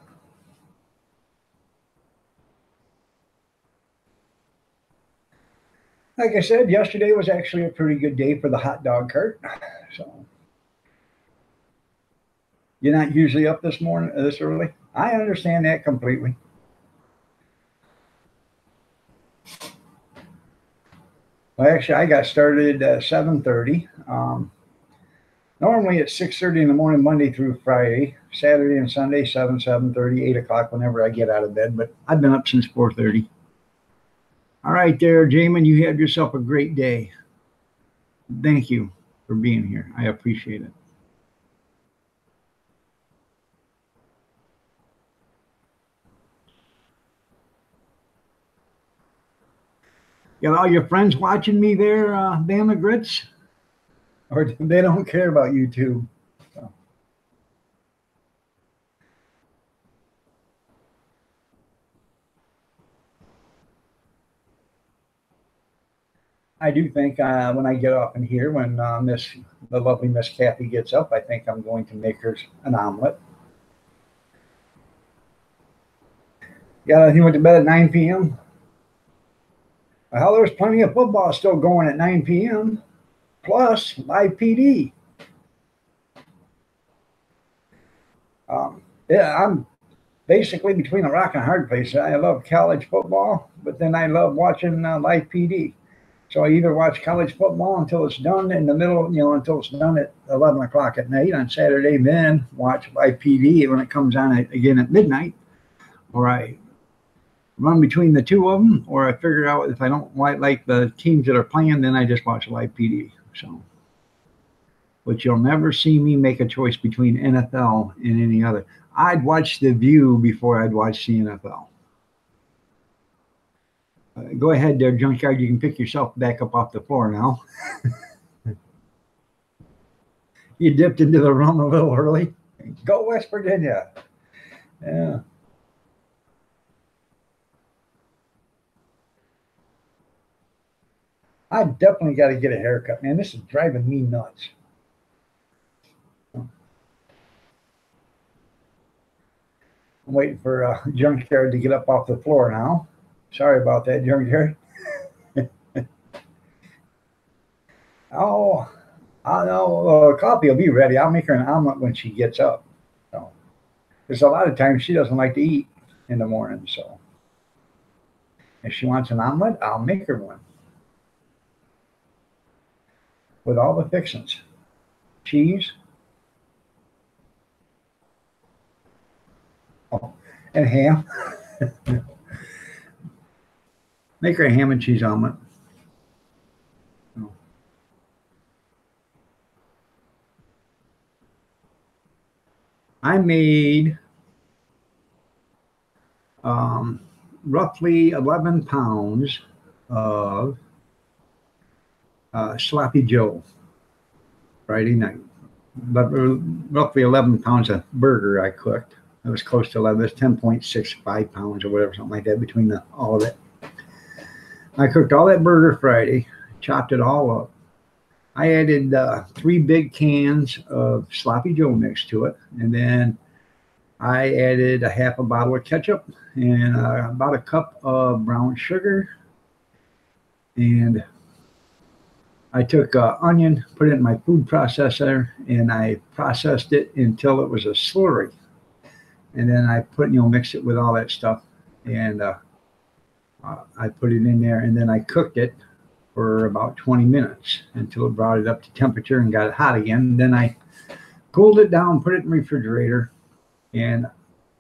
Like I said, yesterday was actually a pretty good day for the hot dog cart. So you're not usually up this morning, this early. I understand that completely. Well, actually, I got started at 7:30. Normally it's 6:30 in the morning, Monday through Friday. Saturday and Sunday, 7:30, 8 o'clock, whenever I get out of bed. But I've been up since 4:30. All right, there, Jamin. You have yourself a great day. Thank you for being here. I appreciate it. Got all your friends watching me there, Bama Grits? Or they don't care about YouTube? So. I do think when I get up in here, when the lovely Miss Kathy gets up, I think I'm going to make her an omelet. He went to bed at 9 p.m. Well, there's plenty of football still going at 9 p.m. plus live PD. Yeah, I'm basically between a rock and a hard place. I love college football, but then I love watching live PD. So I either watch college football until it's done in the middle, until it's done at 11 o'clock at night on Saturday, then watch live PD when it comes on again at midnight, or I run between the two of them, or I figure out if I don't like the teams that are playing, then I just watch live PD. So, but you'll never see me make a choice between NFL and any other. I'd watch The View before I'd watch the NFL. Go ahead there, Junkyard. You can pick yourself back up off the floor now. You dipped into the room a little early. Go West Virginia. Yeah. I definitely got to get a haircut, man. This is driving me nuts. I'm waiting for Junkyard to get up off the floor now. Sorry about that, Junkyard. Oh, I know. Coffee will be ready. I'll make her an omelet when she gets up. So, there's a lot of times she doesn't like to eat in the morning. So, if she wants an omelet, I'll make her one with all the fixings, cheese, and ham. Make her a ham and cheese omelet. I made um, roughly 11 pounds of Sloppy Joe Friday night. But roughly 11 pounds of burger I cooked. It was close to 11. It's 10.65 pounds or whatever, something like that between all of it. I cooked all that burger Friday, chopped it all up. I added 3 big cans of Sloppy Joe mix to it, and then I added a half a bottle of ketchup and about a cup of brown sugar. And I took onion, put it in my food processor, and I processed it until it was a slurry. And then I mixed it with all that stuff, and I put it in there, and then I cooked it for about 20 minutes until it brought it up to temperature and got it hot again. Then I cooled it down, put it in the refrigerator, and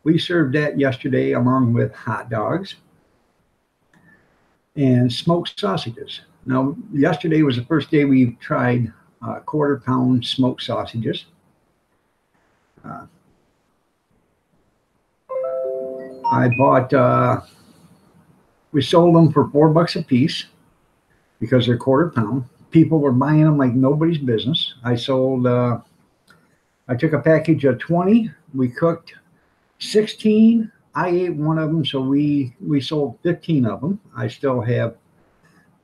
we served that yesterday along with hot dogs and smoked sausages. Now, yesterday was the first day we tried quarter-pound smoked sausages. I bought, we sold them for $4 a piece because they're quarter-pound. People were buying them like nobody's business. I took a package of 20. We cooked 16. I ate one of them, so we sold 15 of them. I still have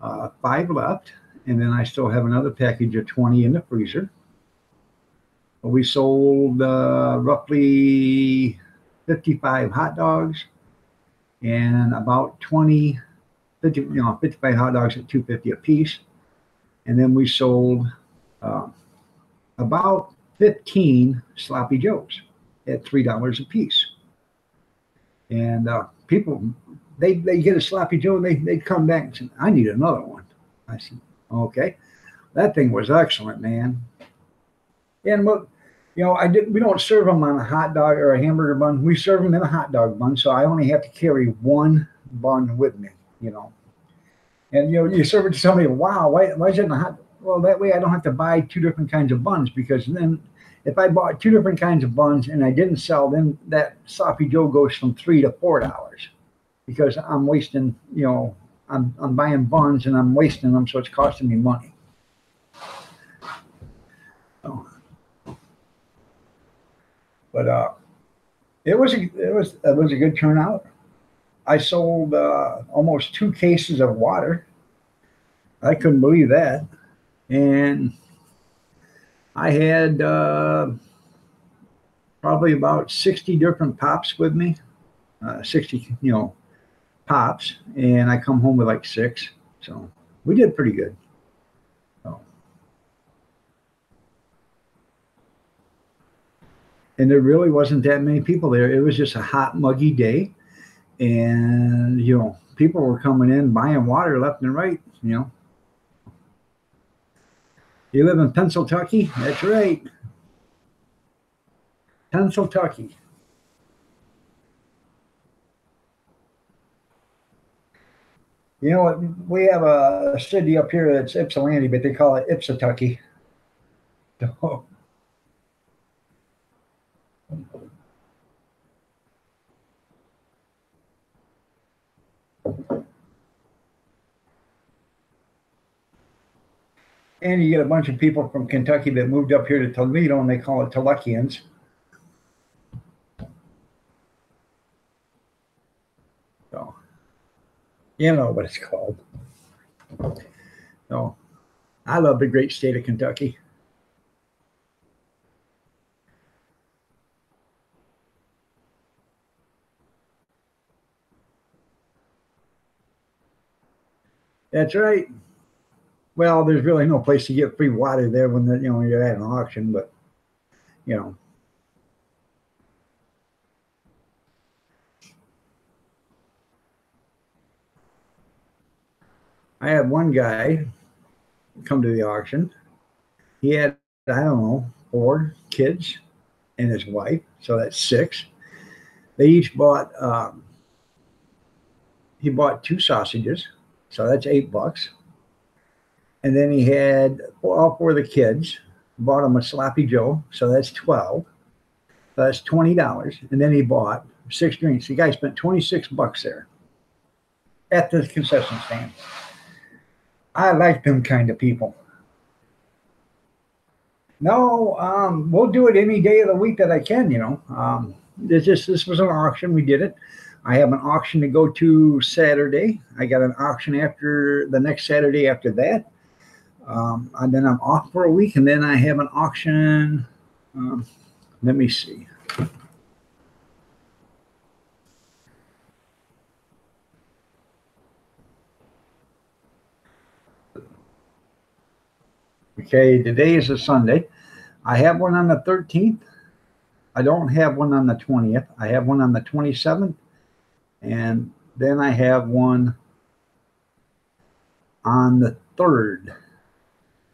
5 left, and then I still have another package of 20 in the freezer. We sold roughly 55 hot dogs and about 55 hot dogs at $2.50 a piece. And then we sold about 15 Sloppy Joes at $3 a piece. And people, they get a Sloppy Joe and they'd come back and say, I need another one. I said, okay. That thing was excellent, man. And look, we don't serve them on a hot dog or a hamburger bun. We serve them in a hot dog bun, so I only have to carry one bun with me, And you serve it to somebody. Wow, why is it in a hot? Well, that way I don't have to buy 2 different kinds of buns, because then if I bought 2 different kinds of buns and I didn't sell them, that Sloppy Joe goes from $3 to $4 because I'm wasting. I'm buying buns and I'm wasting them, so it's costing me money. But it was a good turnout. I sold almost 2 cases of water. I couldn't believe that. And I had probably about 60 different pops with me, 60, pops. And I come home with like 6. So we did pretty good. And there really wasn't that many people there. It was just a hot, muggy day. And, people were coming in, buying water left and right, You live in Pennsylvania? That's right. Pennsylvania. We have a city up here that's Ypsilanti, but they call it Ipsitucky. So, and you get a bunch of people from Kentucky that moved up here to Toledo, and they call it Toluckians. So, you know what it's called. So, I love the great state of Kentucky. That's right. Well, there's really no place to get free water there when you're at an auction, but I had one guy come to the auction. He had, I don't know, 4 kids and his wife, so that's 6. They each bought. He bought 2 sausages, so that's $8. And then he had all 4 of the kids, bought them a Sloppy Joe, so that's 12. That's $20. And then he bought 6 drinks. The guy spent $26 there at the concession stand. I like them kind of people. No, we'll do it any day of the week that I can, you know. This was an auction. We did it. I have an auction to go to Saturday. I got an auction after the next Saturday after that. And then I'm off for a week, and then I have an auction. Let me see. Okay, today is a Sunday. I have one on the 13th. I don't have one on the 20th. I have one on the 27th. And then I have one on the 3rd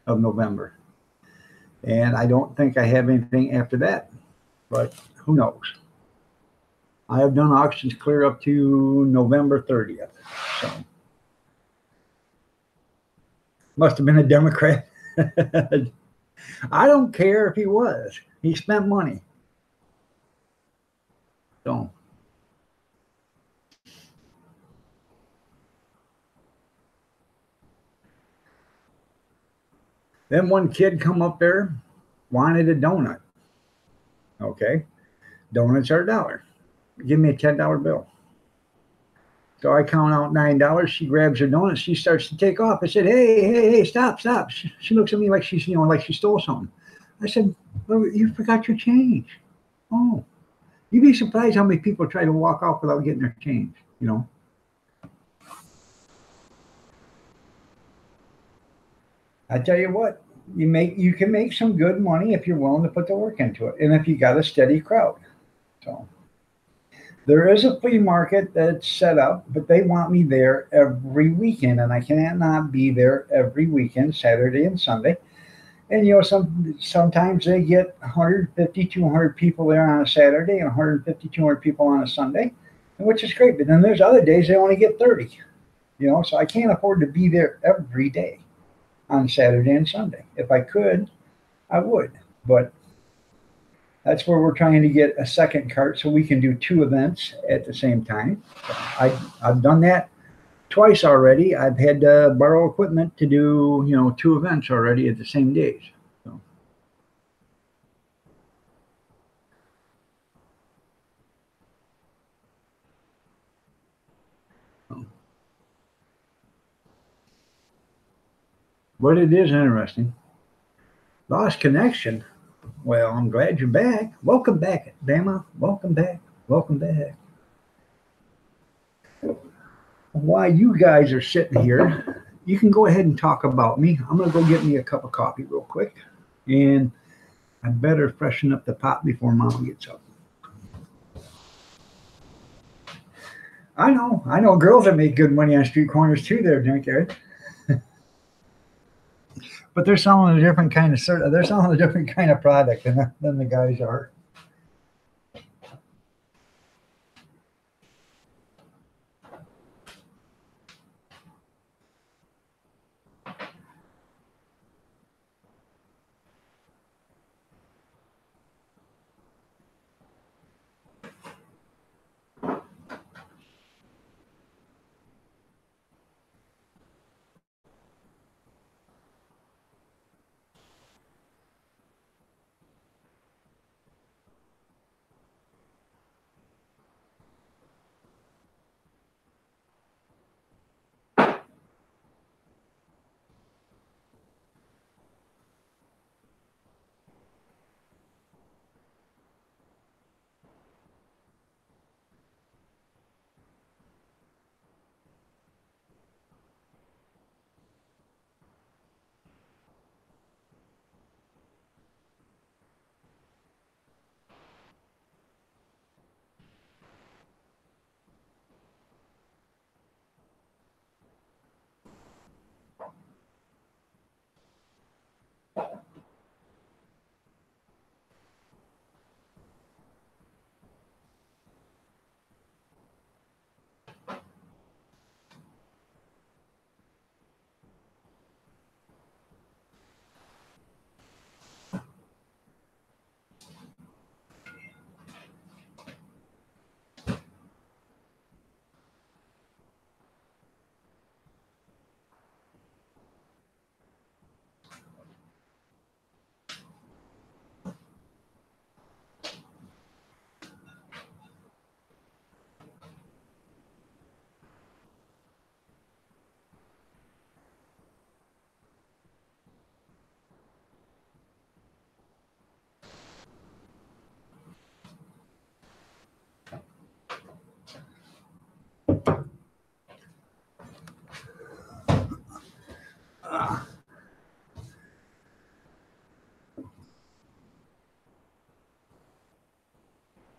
of November. And I don't think I have anything after that, but who knows? I have done auctions clear up to November 30th. So must have been a Democrat. I don't care if he was. He spent money. So then one kid come up there, wanted a donut. Okay. Donuts are $1. Give me a $10 bill. So I count out $9. She grabs her donut. She starts to take off. I said, hey, stop. She looks at me like she's, like she stole something. I said, well, you forgot your change. Oh, you'd be surprised how many people try to walk off without getting their change, I tell you what, you can make some good money if you're willing to put the work into it, and if you got a steady crowd. So there is a flea market that's set up, but they want me there every weekend, and I cannot be there every weekend, Saturday and Sunday. And sometimes they get 150, 200 people there on a Saturday, and 150, 200 people on a Sunday, which is great. But then there's other days they only get 30. So I can't afford to be there every day on Saturday and Sunday. If I could, I would. But that's where we're trying to get a second cart so we can do 2 events at the same time. I've done that twice already. I've had to borrow equipment to do 2 events already at the same days. So. But it is interesting. Lost connection. Well, I'm glad you're back. Welcome back, Bama. Welcome back. Welcome back. While you guys are sitting here, you can go ahead and talk about me. I'm going to go get me a cup of coffee real quick. And I better freshen up the pot before Mom gets up. I know girls that make good money on street corners too there, don't they? But they're selling a different kind of product than the guys are.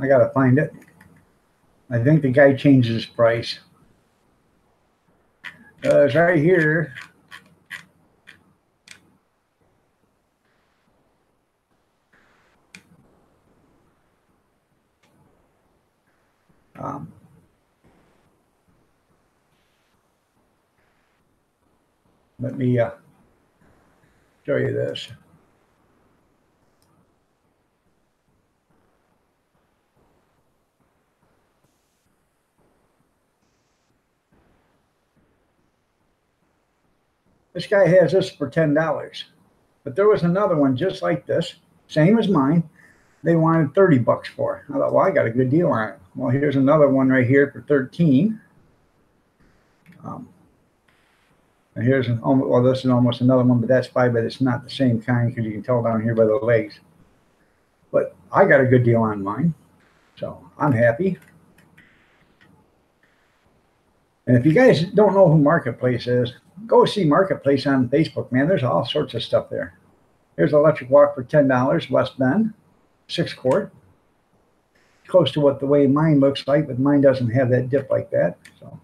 I gotta find it. I think the guy changed his price. It's right here. Um, let me show you this. This guy has this for $10, but there was another one just like this, same as mine. They wanted 30 bucks for. I thought, well, I got a good deal on it. Well, here's another one right here for 13. And here's well, this is almost another one, but that's 5, but it's not the same kind because you can tell down here by the legs. But I got a good deal on mine, so I'm happy. And if you guys don't know who Marketplace is, go see Marketplace on Facebook, man. There's all sorts of stuff there. Here's an electric walk for $10, West Bend, 6-quart. Close to what the way mine looks like, but mine doesn't have that dip like that. So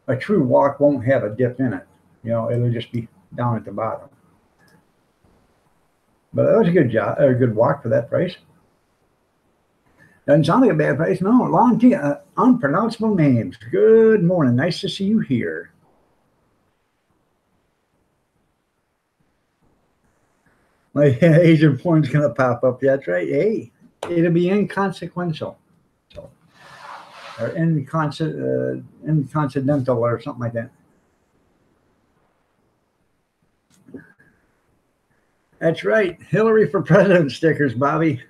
a true walk won't have a dip in it. You know, it'll just be down at the bottom. But that was a good job, or a good walk for that price. Doesn't sound like a bad price. No, long unpronounceable names. Good morning. Nice to see you here. My Asian porn's going to pop up. That's right. Hey, it'll be inconsequential. So, or inconsequential or something like that. That's right. Hillary for president stickers, Bobby.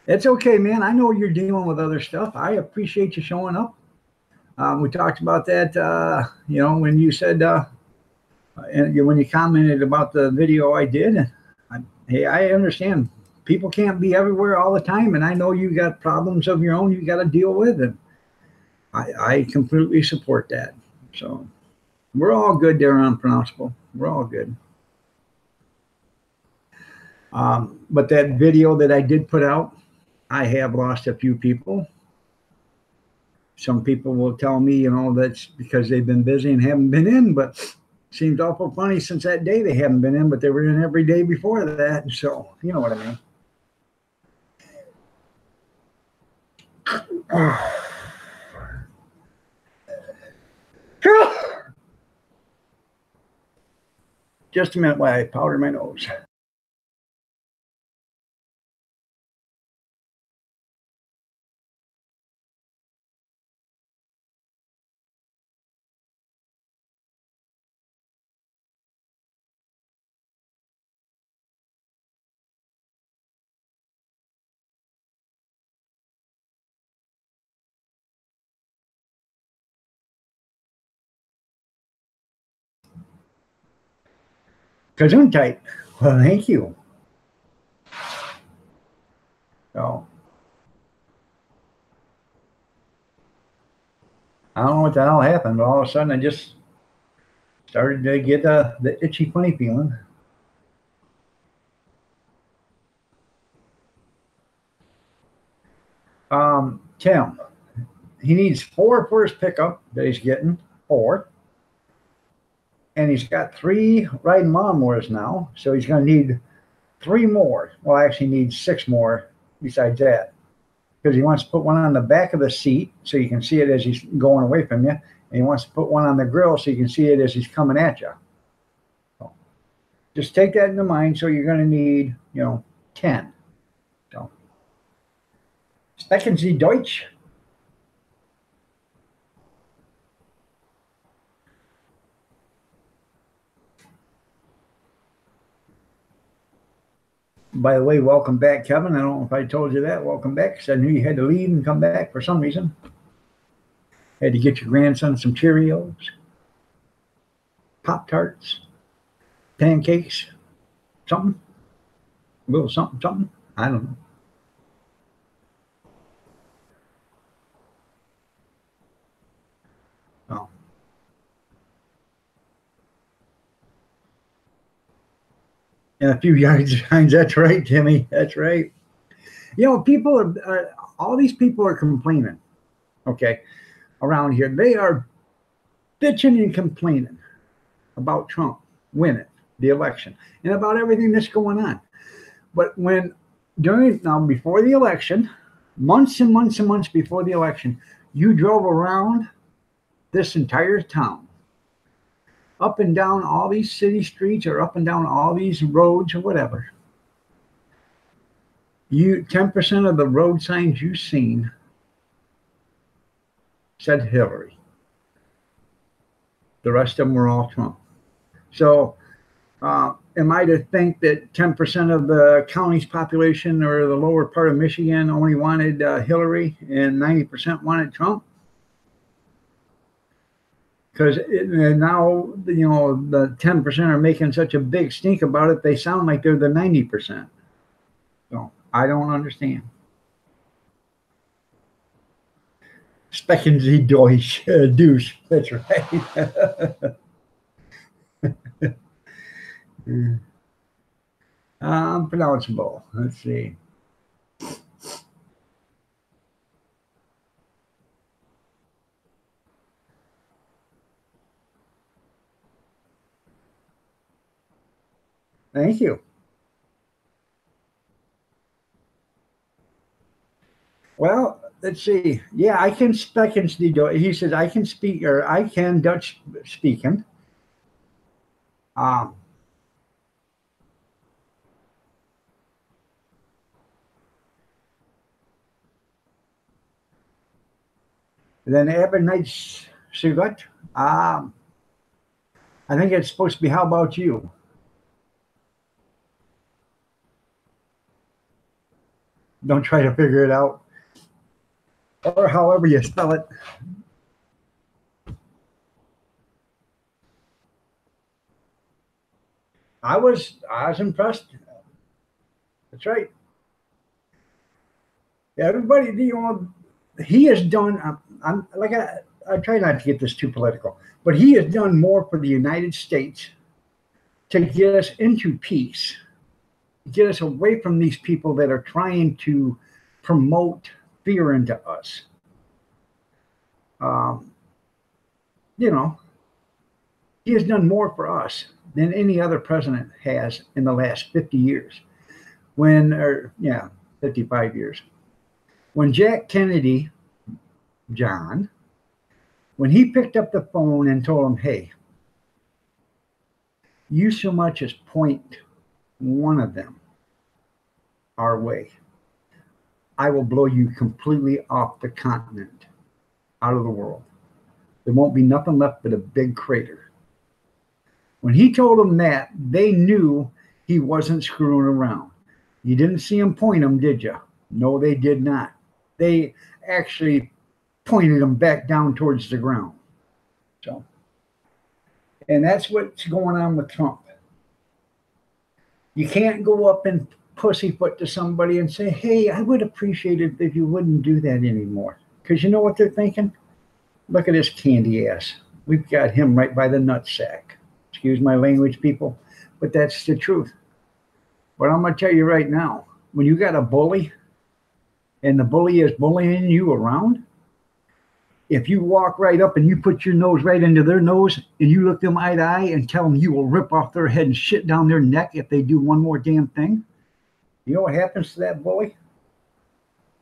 It's okay, man. I know you're dealing with other stuff. I appreciate you showing up. We talked about that, you know, when you said, and when you commented about the video I did. Hey, I understand. People can't be everywhere all the time, and I know you got problems of your own you got to deal with, and I completely support that. So we're all good there, unpronounceable. We're all good. But that video that I did put out, I have lost a few people. Some people will tell me, you know, that's because they've been busy and haven't been in, but seems awful funny since that day they haven't been in, but they were in every day before that. So, you know what I mean. Just a minute while I powder my nose. Gesundheit. Well, thank you. So, I don't know what the hell happened, but all of a sudden I just started to get the itchy, funny feeling. Tim, he needs 4 for his pickup that he's getting, 4. And he's got 3 riding lawnmowers now, so he's going to need 3 more. Well, actually, needs 6 more besides that, because he wants to put one on the back of the seat so you can see it as he's going away from you, and he wants to put one on the grill so you can see it as he's coming at you. So just take that into mind. So you're going to need, you know, 10. So, sprechen Sie Deutsch? By the way, welcome back, Kevin. I don't know if I told you that. Welcome back, because I knew you had to leave and come back for some reason. Had to get your grandson some Cheerios, Pop-Tarts, pancakes, something, a little something, something. I don't know. Oh. and a few yard signs. That's right, Timmy. That's right. You know, people are all these people are complaining. Okay, around here, they are bitching and complaining about Trump winning the election and about everything that's going on. But when during now before the election, months and months and months before the election, you drove around this entire town, up and down all these city streets or up and down all these roads or whatever. You 10% of the road signs you've seen said Hillary. The rest of them were all Trump. So am I to think that 10% of the county's population or the lower part of Michigan only wanted Hillary and 90% wanted Trump? Because now, you know, the 10% are making such a big stink about it, they sound like they're the 90%. So I don't understand. Specken Sie Deutsch, douche. That's right. Unpronounceable. Let's see. Thank you. Well, let's see. Yeah, I can speak the Deutsch. He says I can speak or I can Dutch speaking. Um, then Abba Nights Sugat. I think it's supposed to be how about you? Don't try to figure it out. Or however you spell it. I was impressed. That's right. Everybody, you know, he has done. I'm like I try not to get this too political, but he has done more for the United States to get us into peace, get us away from these people that are trying to promote fear into us. Um, you know, he has done more for us than any other president has in the last 50 years. Or yeah, 55 years. When Jack Kennedy, John, when he picked up the phone and told him, hey, you so much as point one of them our way, I will blow you completely off the continent, out of the world. There won't be nothing left but a big crater. When he told them that, they knew he wasn't screwing around. You didn't see him point them, did you? No, they did not. They actually pointed them back down towards the ground. So, and that's what's going on with Trump. You can't go up and pussyfoot to somebody and say, hey, I would appreciate it if you wouldn't do that anymore. Because you know what they're thinking? Look at this candy ass. We've got him right by the nutsack. Excuse my language, people, but that's the truth. But I'm going to tell you right now, when you got a bully and the bully is bullying you around, if you walk right up and you put your nose right into their nose and you look them eye to eye and tell them you will rip off their head and shit down their neck if they do one more damn thing, you know what happens to that bully?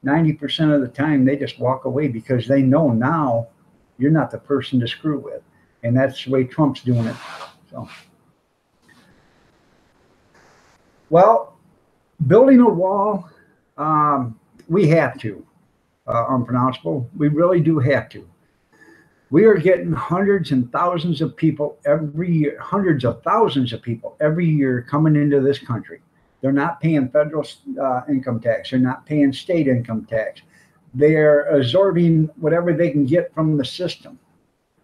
90% of the time they just walk away because they know now you're not the person to screw with. And that's the way Trump's doing it. So, well, building a wall, we have to. Unpronounceable. We really do have to. We are getting hundreds and thousands of people every year, hundreds of thousands of people every year coming into this country. They're not paying federal income tax. They're not paying state income tax. They're absorbing whatever they can get from the system.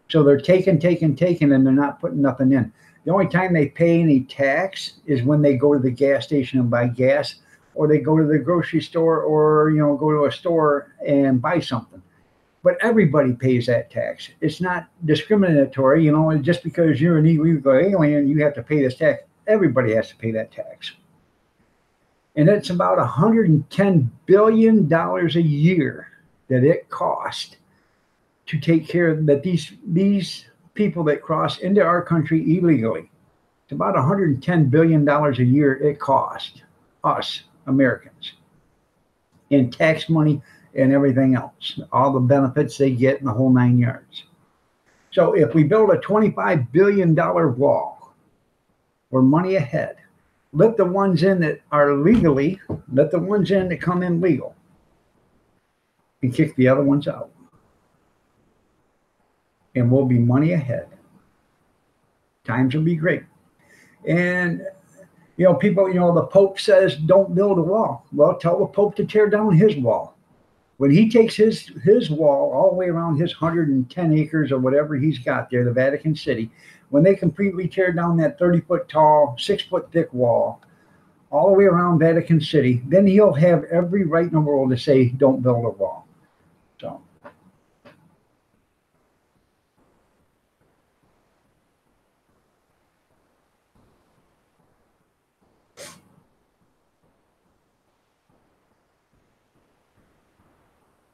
So they're taking, and they're not putting nothing in. The only time they pay any tax is when they go to the gas station and buy gas, or they go to the grocery store, or go to a store and buy something. But everybody pays that tax. It's not discriminatory, just because you're an illegal alien, you have to pay this tax. Everybody has to pay that tax. And it's about $110 billion a year that it costs to take care of that these people that cross into our country illegally. It's about $110 billion a year it costs us Americans in tax money and everything else, all the benefits they get in the whole 9 yards. So if we build a $25 billion wall, we're money ahead. Let the ones in that are legally, let the ones in that come in legal, and kick the other ones out. And we'll be money ahead. Times will be great. And, people, the Pope says, don't build a wall. Well, tell the Pope to tear down his wall. When he takes his wall all the way around his 110 acres or whatever he's got there, the Vatican City, when they completely tear down that 30-foot tall, 6-foot thick wall all the way around Vatican City, then he'll have every right in the world to say, don't build a wall. So.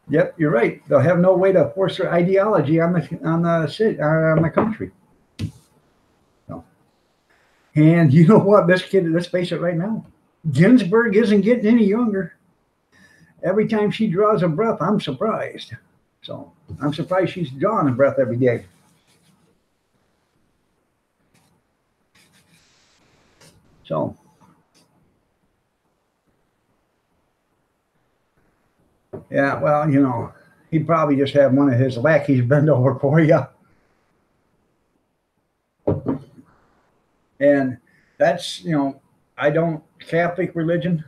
Yep, you're right. They'll have no way to force their ideology on the country. So. And you know what? This kid, let's face it right now, Ginsburg isn't getting any younger. Every time she draws a breath, I'm surprised. So I'm surprised she's drawing a breath every day. So. Yeah, well, he'd probably just have one of his lackeys bend over for you. And that's, I don't, Catholic religion,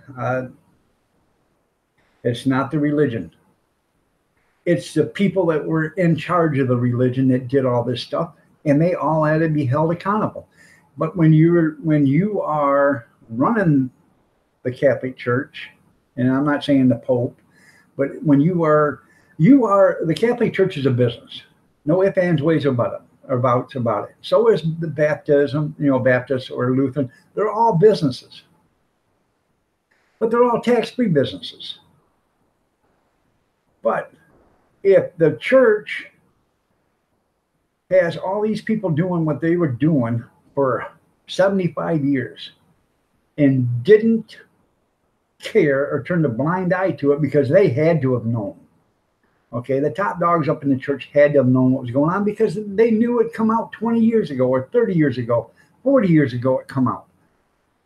it's not the religion. It's the people that were in charge of the religion that did all this stuff, and they all had to be held accountable. But when you are running the Catholic Church, and I'm not saying the Pope, but when you are the Catholic Church is a business. No ifs, ands, ways about it. So is the baptism, Baptist or Lutheran. They're all businesses. But they're all tax-free businesses. But if the church has all these people doing what they were doing for 75 years and didn't care or turn a blind eye to it because they had to have known. Okay, the top dogs up in the church had to have known what was going on because they knew it come out 20 years ago or 30 years ago, 40 years ago it come out.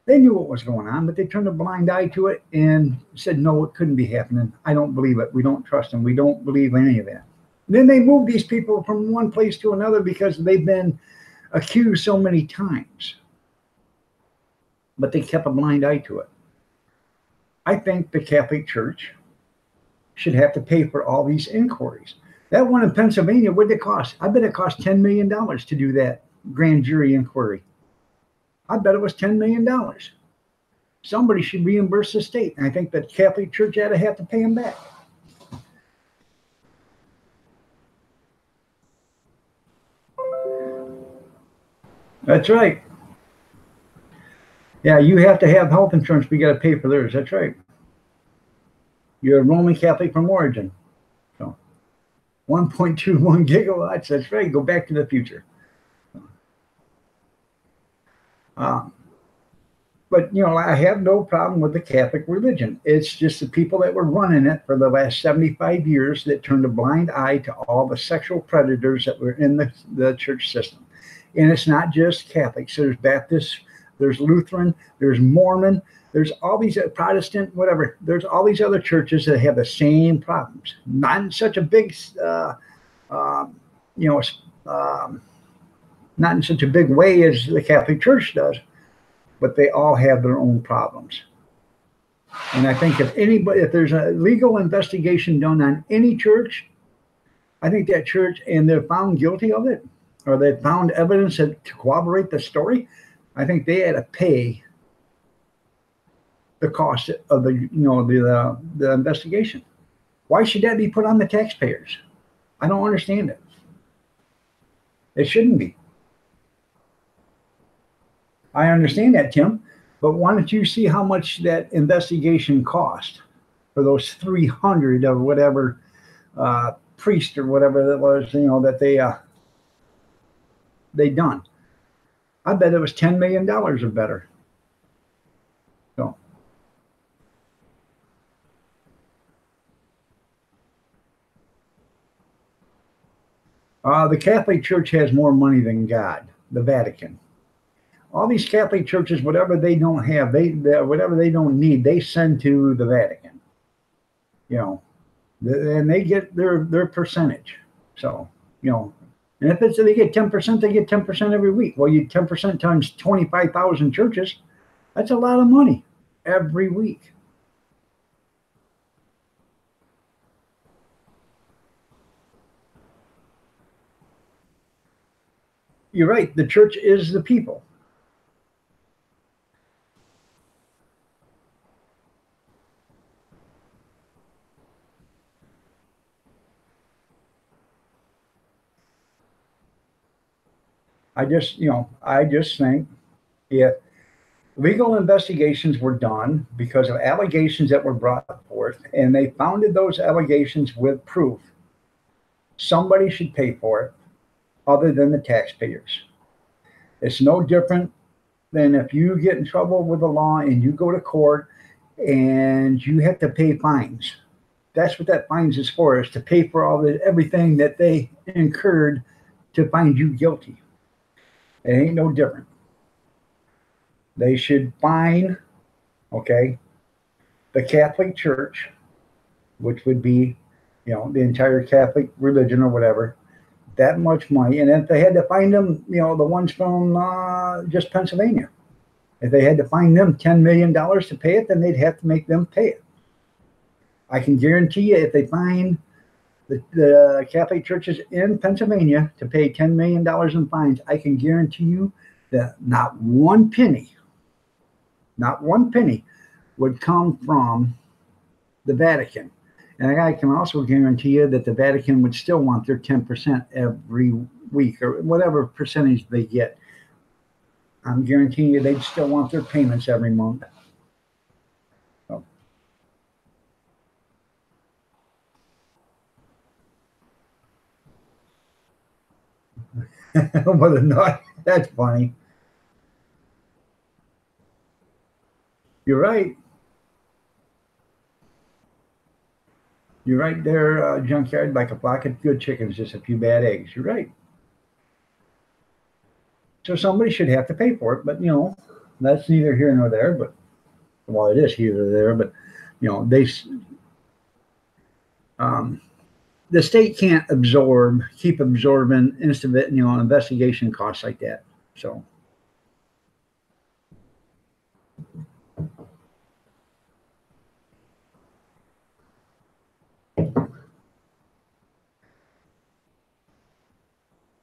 They knew what was going on, but they turned a blind eye to it and said, no, it couldn't be happening. I don't believe it. We don't trust them. We don't believe any of that. Then they moved these people from one place to another because they've been accused so many times. But they kept a blind eye to it. I think the Catholic Church should have to pay for all these inquiries. That one in Pennsylvania, what did it cost? I bet it cost $10 million to do that grand jury inquiry. I bet it was $10 million. Somebody should reimburse the state. And I think the Catholic Church had to have to pay them back. That's right. Yeah, you have to have health insurance, but you got to pay for theirs. That's right. You're a Roman Catholic from origin. So 1.21 gigawatts. That's right. Go back to the future. But, I have no problem with the Catholic religion. It's just the people that were running it for the last 75 years that turned a blind eye to all the sexual predators that were in the church system. And it's not just Catholics. There's Baptists, there's Lutheran, there's Mormon, there's all these Protestant, whatever. There's all these other churches that have the same problems. Not in such a big, not in such a big way as the Catholic Church does, but they all have their own problems. And I think if there's a legal investigation done on any church, I think that church, and they're found guilty of it, or they found evidence to corroborate the story, I think they had to pay the cost of the investigation. Why should that be put on the taxpayers? I don't understand it. It shouldn't be. I understand that, Tim, but why don't you see how much that investigation cost for those 300 or whatever priest or whatever that was, that they done. I bet it was $10 million or better. So, the Catholic Church has more money than God, the Vatican. All these Catholic churches, whatever they don't have, whatever they don't need, they send to the Vatican. You know, and they get their percentage. So, and if it's they get 10%, they get 10% every week. Well, you 10% times 25,000 churches, that's a lot of money every week. You're right. The church is the people. I just think if legal investigations were done because of allegations that were brought forth and they founded those allegations with proof, somebody should pay for it other than the taxpayers. It's no different than if you get in trouble with the law and you go to court and you have to pay fines. That's what that fines is for, is to pay for everything that they incurred to find you guilty. It ain't no different. They should fine, okay, the Catholic Church, which would be, the entire Catholic religion or whatever, that much money. And if they had to fine them, the ones from just Pennsylvania, if they had to fine them $10 million to pay it, then they'd have to make them pay it. I can guarantee you, if they fine the Catholic churches in Pennsylvania to pay $10 million in fines, I can guarantee you that not one penny would come from the Vatican. And I can also guarantee you that the Vatican would still want their 10% every week or whatever percentage they get. I'm guaranteeing you they'd still want their payments every month. So. Whether or not, that's funny. You're right. You're right there, junkyard, like a flock of good chickens, just a few bad eggs. You're right. So somebody should have to pay for it, but that's neither here nor there. But well, it is here or there. But they the state can't keep absorbing investigation costs like that. So.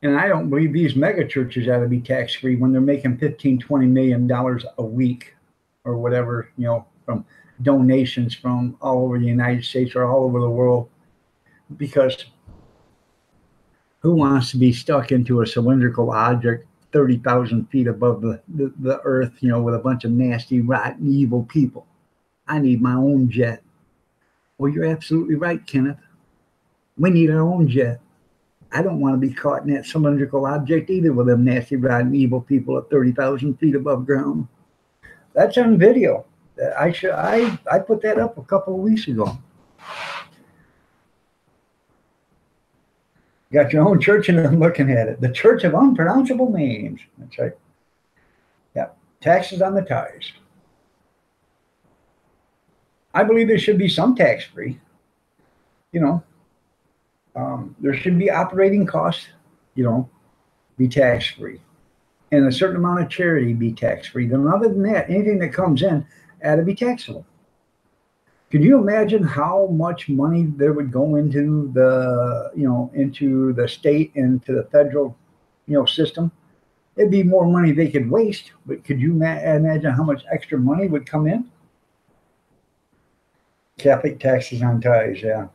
And I don't believe these mega churches ought to be tax free when they're making $15-20 million a week or whatever, from donations from all over the United States or all over the world. Because who wants to be stuck into a cylindrical object 30,000 feet above the earth, with a bunch of nasty, rotten, evil people? I need my own jet. Well, you're absolutely right, Kenneth. We need our own jet. I don't want to be caught in that cylindrical object either with them nasty, rotten, evil people at 30,000 feet above ground. That's on video. I put that up a couple of weeks ago. Got your own church and I'm looking at it. The Church of Unpronounceable Names. That's right. Yeah. Taxes on the tithes. I believe there should be some tax free. There should be operating costs, be tax free. And a certain amount of charity be tax free. Then other than that, anything that comes in ought to be taxable. Can you imagine how much money there would go into the state and to the federal, system? It'd be more money they could waste, but could you imagine how much extra money would come in? Catholic taxes on tithes, yeah.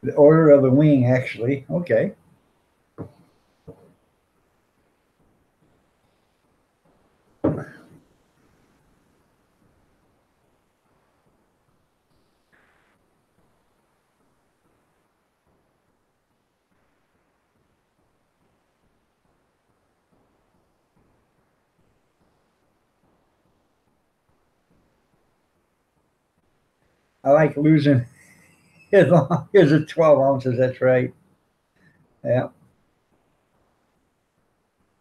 The Order of the Wing, actually. Okay. I like losing as long as it's 12 ounces. That's right. Yeah.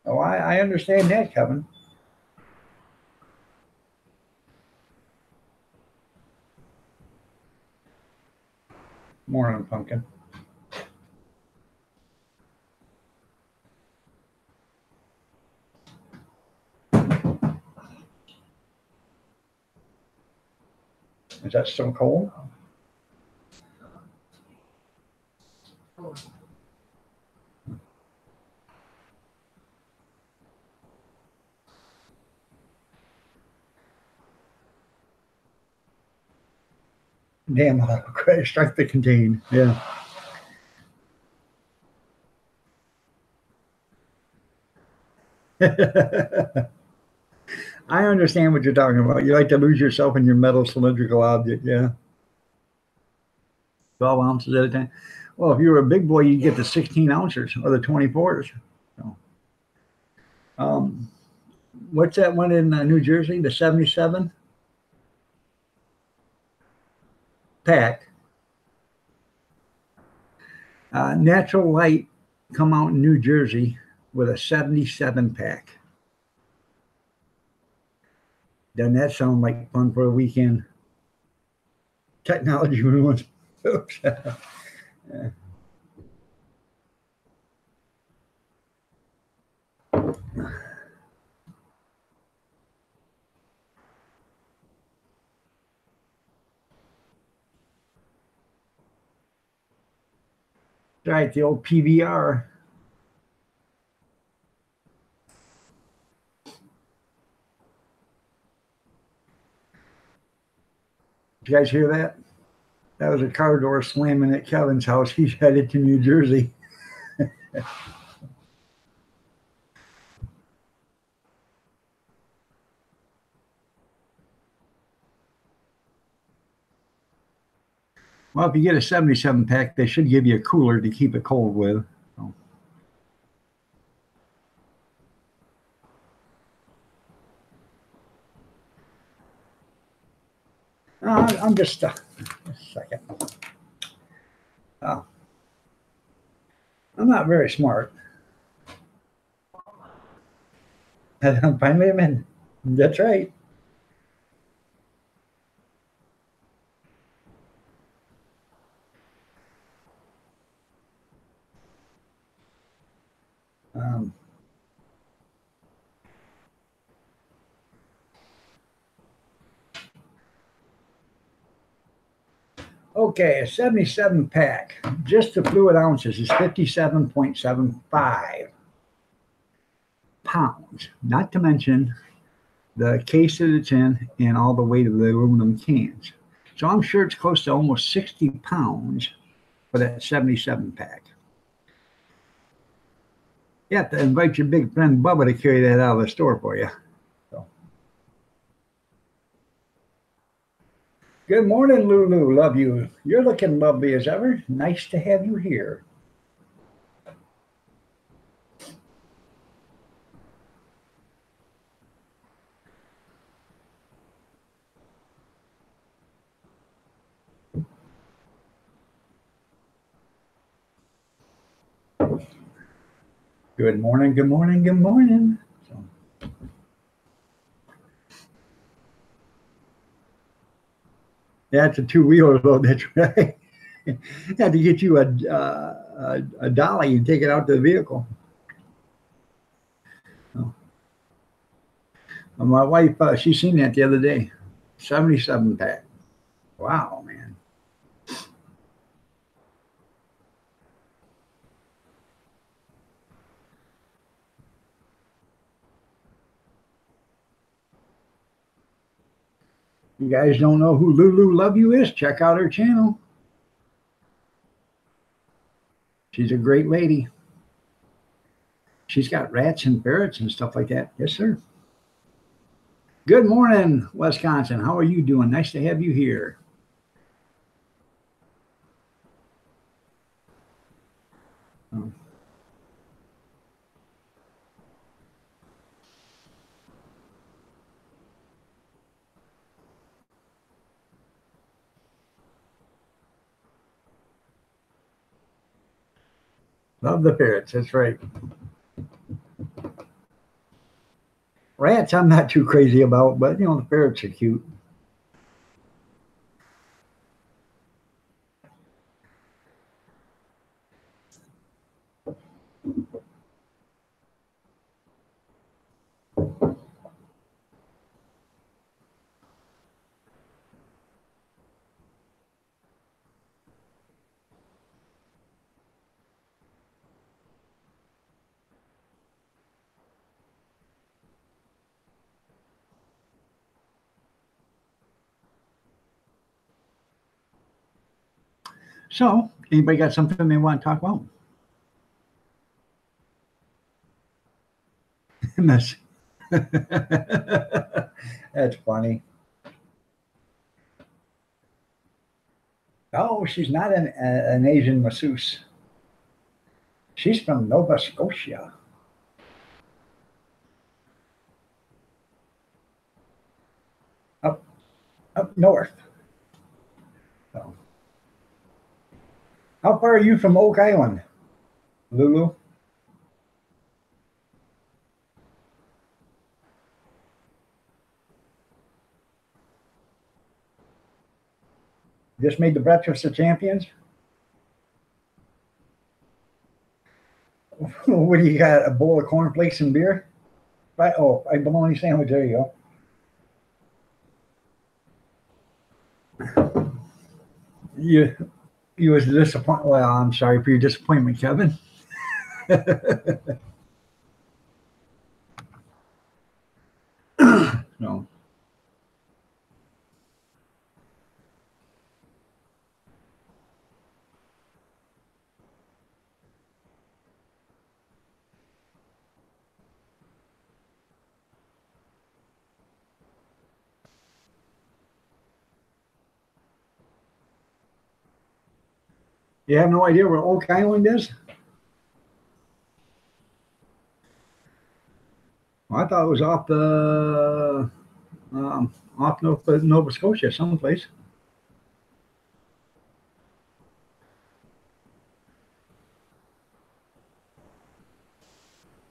Oh, I understand that, Kevin. Morning, pumpkin. Is that still cold? Damn, credit strike the contain. Yeah. I understand what you're talking about. You like to lose yourself in your metal cylindrical object. Yeah. 12 ounces at a time. Well, if you were a big boy, you'd get the 16 ounces or the 24s. So, um, what's that one in New Jersey? The 77 pack. Natural Light come out in New Jersey with a 77 pack. Doesn't that sound like fun for a weekend? Technology ruins. Oops. Yeah. Right, the old PBR. Did you guys hear that? That was a car door slamming at Kevin's house. He's headed to New Jersey. Well, if you get a 77 pack, they should give you a cooler to keep it cold with. So. I'm just a second. Oh, I'm not very smart. Finally, I'm in. That's right. Um, okay, a 77 pack, just the fluid ounces is 57.75 pounds, not to mention the case that it's in and all the weight of the aluminum cans. So I'm sure it's close to almost 60 pounds for that 77 pack. You have to invite your big friend Bubba to carry that out of the store for you. So. Good morning, Lulu. Love you. You're looking lovely as ever. Nice to have you here. Good morning, good morning, good morning. So, that's a two-wheeler though. That's right. Had to get you a dolly and take it out to the vehicle. So, my wife, she seen that the other day. 77 pack. Wow, man. You guys don't know who Lulu Love You is? Check out her channel. She's a great lady. She's got rats and ferrets and stuff like that. Yes, sir. Good morning, Wisconsin. How are you doing? Nice to have you here. Oh. Love the ferrets. That's right. Rats, I'm not too crazy about, but you know, the ferrets are cute. So, anybody got something they want to talk about? Miss. That's funny. Oh, she's not an Asian masseuse. She's from Nova Scotia, up up north. So, how far are you from Oak Island, Lulu? Just made the breakfast of champions. What do you got? A bowl of cornflakes and beer? Right. Oh, a bologna sandwich. There you go. You was disappointed. Well, I'm sorry for your disappointment, Kevin. No. You have no idea where Oak Island is? Well, I thought it was off Nova Scotia, someplace.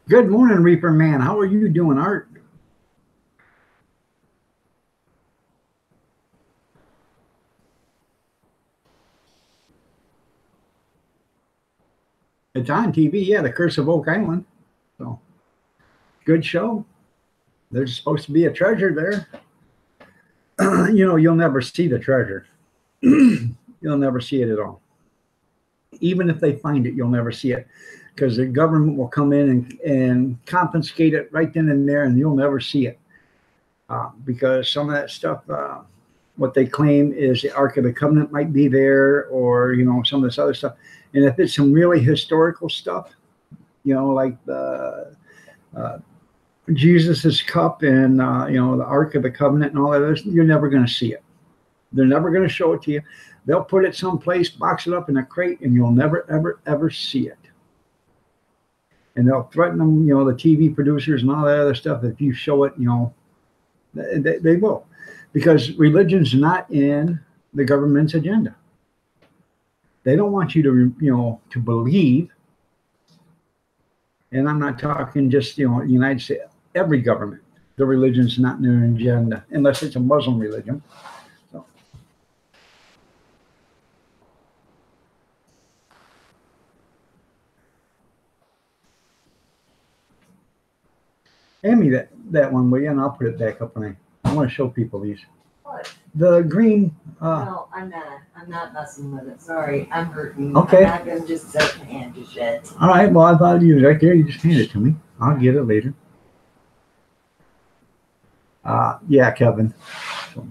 Good morning, Reaper Man. How are you doing, Art? It's on TV. Yeah, The Curse of Oak Island. So good show. There's supposed to be a treasure there. You know, you'll never see the treasure. You'll never see it at all. Even if they find it, you'll never see it because the government will come in and confiscate it right then and there, and you'll never see it because some of that stuff, what they claim is the Ark of the Covenant might be there, or you know, some of this other stuff. And if it's some really historical stuff, you know, like the Jesus's cup and you know, the Ark of the Covenant and all that other stuff, you're never going to see it. They're never going to show it to you. They'll put it someplace, box it up in a crate, and you'll never, ever, ever see it. And they'll threaten them, you know, the TV producers and all that other stuff. If you show it, you know, they will, because religion's not in the government's agenda. They don't want you to, you know, to believe. And I'm not talking just, you know, United States, every government. The religion's not in their agenda unless it's a Muslim religion. So. Hand me that one, will you? And I'll put it back up when I want to show people these. What? The green. No, I'm not messing with it. Sorry, I'm hurting. Okay. I'm not gonna just set my hand to shit. All right. Well, I thought you was right there. You just hand it to me. I'll get it later. Yeah, Kevin. So.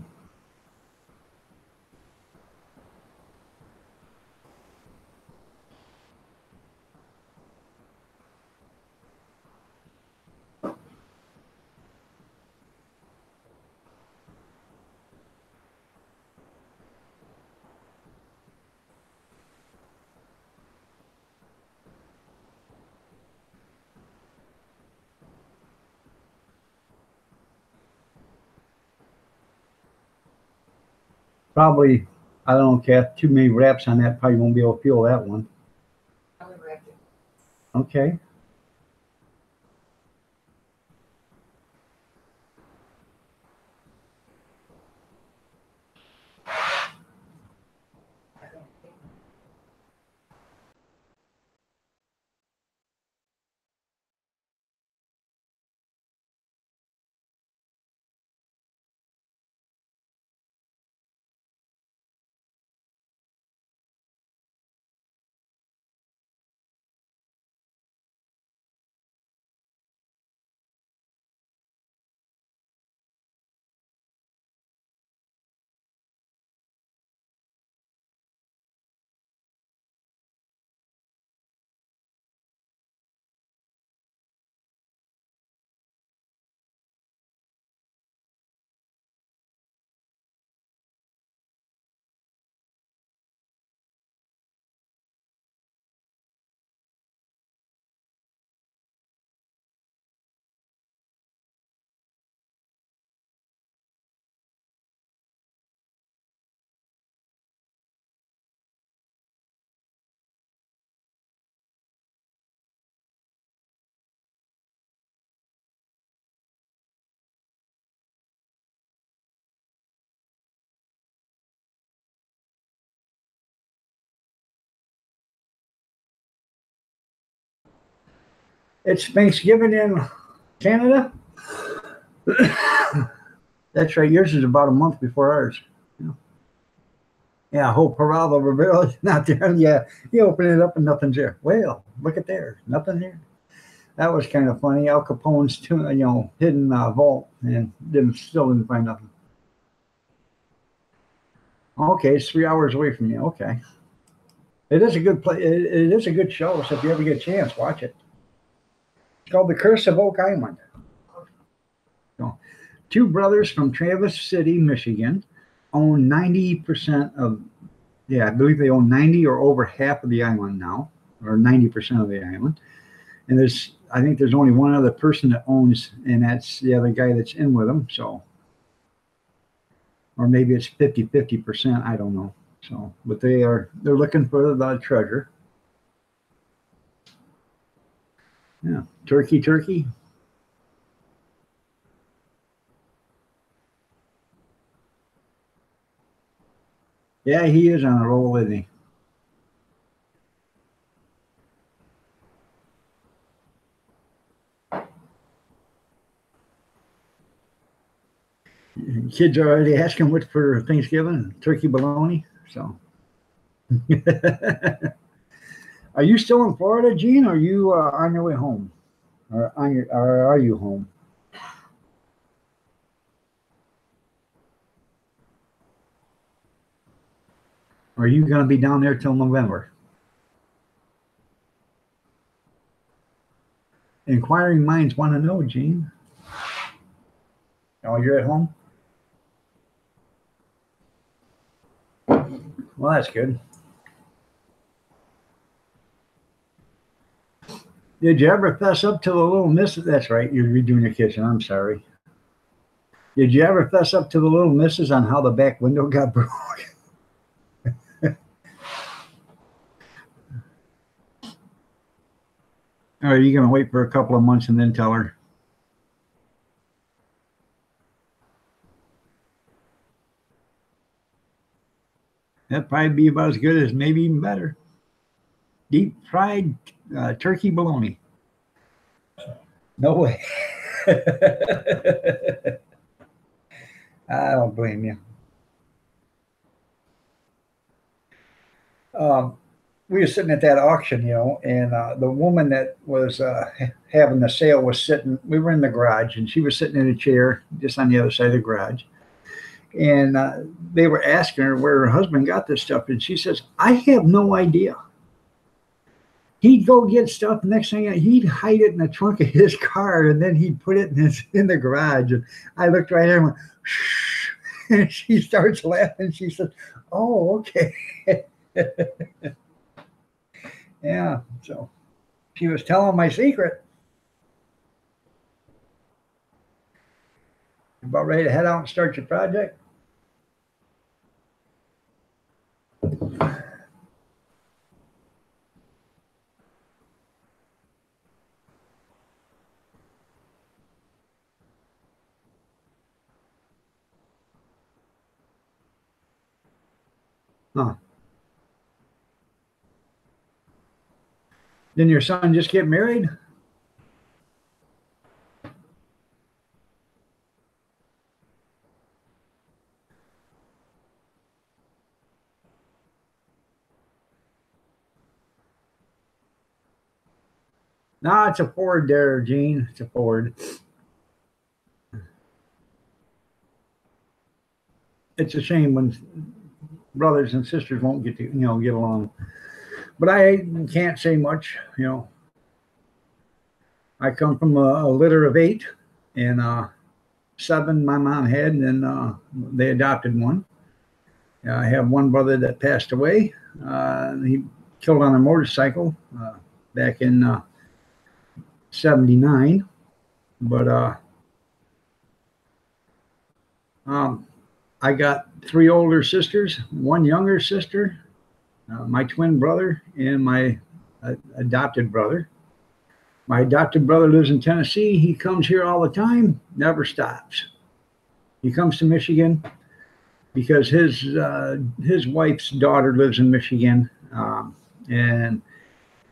Probably, I don't know, Kath, too many wraps on that. Probably won't be able to feel that one. I'll erect it. Okay. It's Thanksgiving in Canada. That's right. Yours is about a month before ours. Yeah. Yeah, whole Geraldo Rivera is not there. Yeah, you open it up and nothing's there. Well, look at there, nothing there. That was kind of funny. Al Capone's hidden vault and still didn't find nothing. Okay, it's 3 hours away from you. Okay, it is a good play. It is a good show. So if you ever get a chance, watch it. It's called The Curse of Oak Island. So, two brothers from Traverse City, Michigan, own 90% of. Yeah, I believe they own 90 or over half of the island now, or 90% of the island. And I think there's only one other person that owns, and that's the other guy that's in with them. So, or maybe it's 50-50%. I don't know. So, but they're looking for the treasure. Yeah, turkey. Yeah, he is on a roll, isn't he? Kids are already asking what for Thanksgiving, turkey bologna. So, are you still in Florida, Gene? Or are you on your way home, or are you home? Or are you going to be down there till November? Inquiring minds want to know, Gene. Oh, you're at home? Well, that's good. Did you ever fess up to the little missus? That's right, you're redoing your kitchen. I'm sorry. Did you ever fess up to the little missus on how the back window got broke? Or are you going to wait for a couple of months and then tell her? That'd probably be about as good as maybe even better. Deep fried turkey bologna. No way. I don't blame you. Um, we were sitting at that auction, and the woman that was having the sale was sitting. We were in the garage, and she was sitting in a chair just on the other side of the garage. And they were asking her where her husband got this stuff, and she says, "I have no idea. He'd go get stuff. Next thing he'd hide it in the trunk of his car, and then he'd put it in the garage." And I looked right at her and went, "Shh!" And she starts laughing. She says, "Oh, okay." Yeah. So she was telling my secret. About ready to head out and start your project? Huh. Didn't your son just get married? No, it's a Ford there, Gene. It's a Ford. It's a shame when brothers and sisters won't get to, get along. But I can't say much. I come from a litter of 8, and 7 my mom had, and then they adopted one. I have one brother that passed away. He killed on a motorcycle back in '79. But um, I got 3 older sisters, 1 younger sister, my twin brother, and my adopted brother. My adopted brother lives in Tennessee. He comes here all the time, never stops. He comes to Michigan because his wife's daughter lives in Michigan, and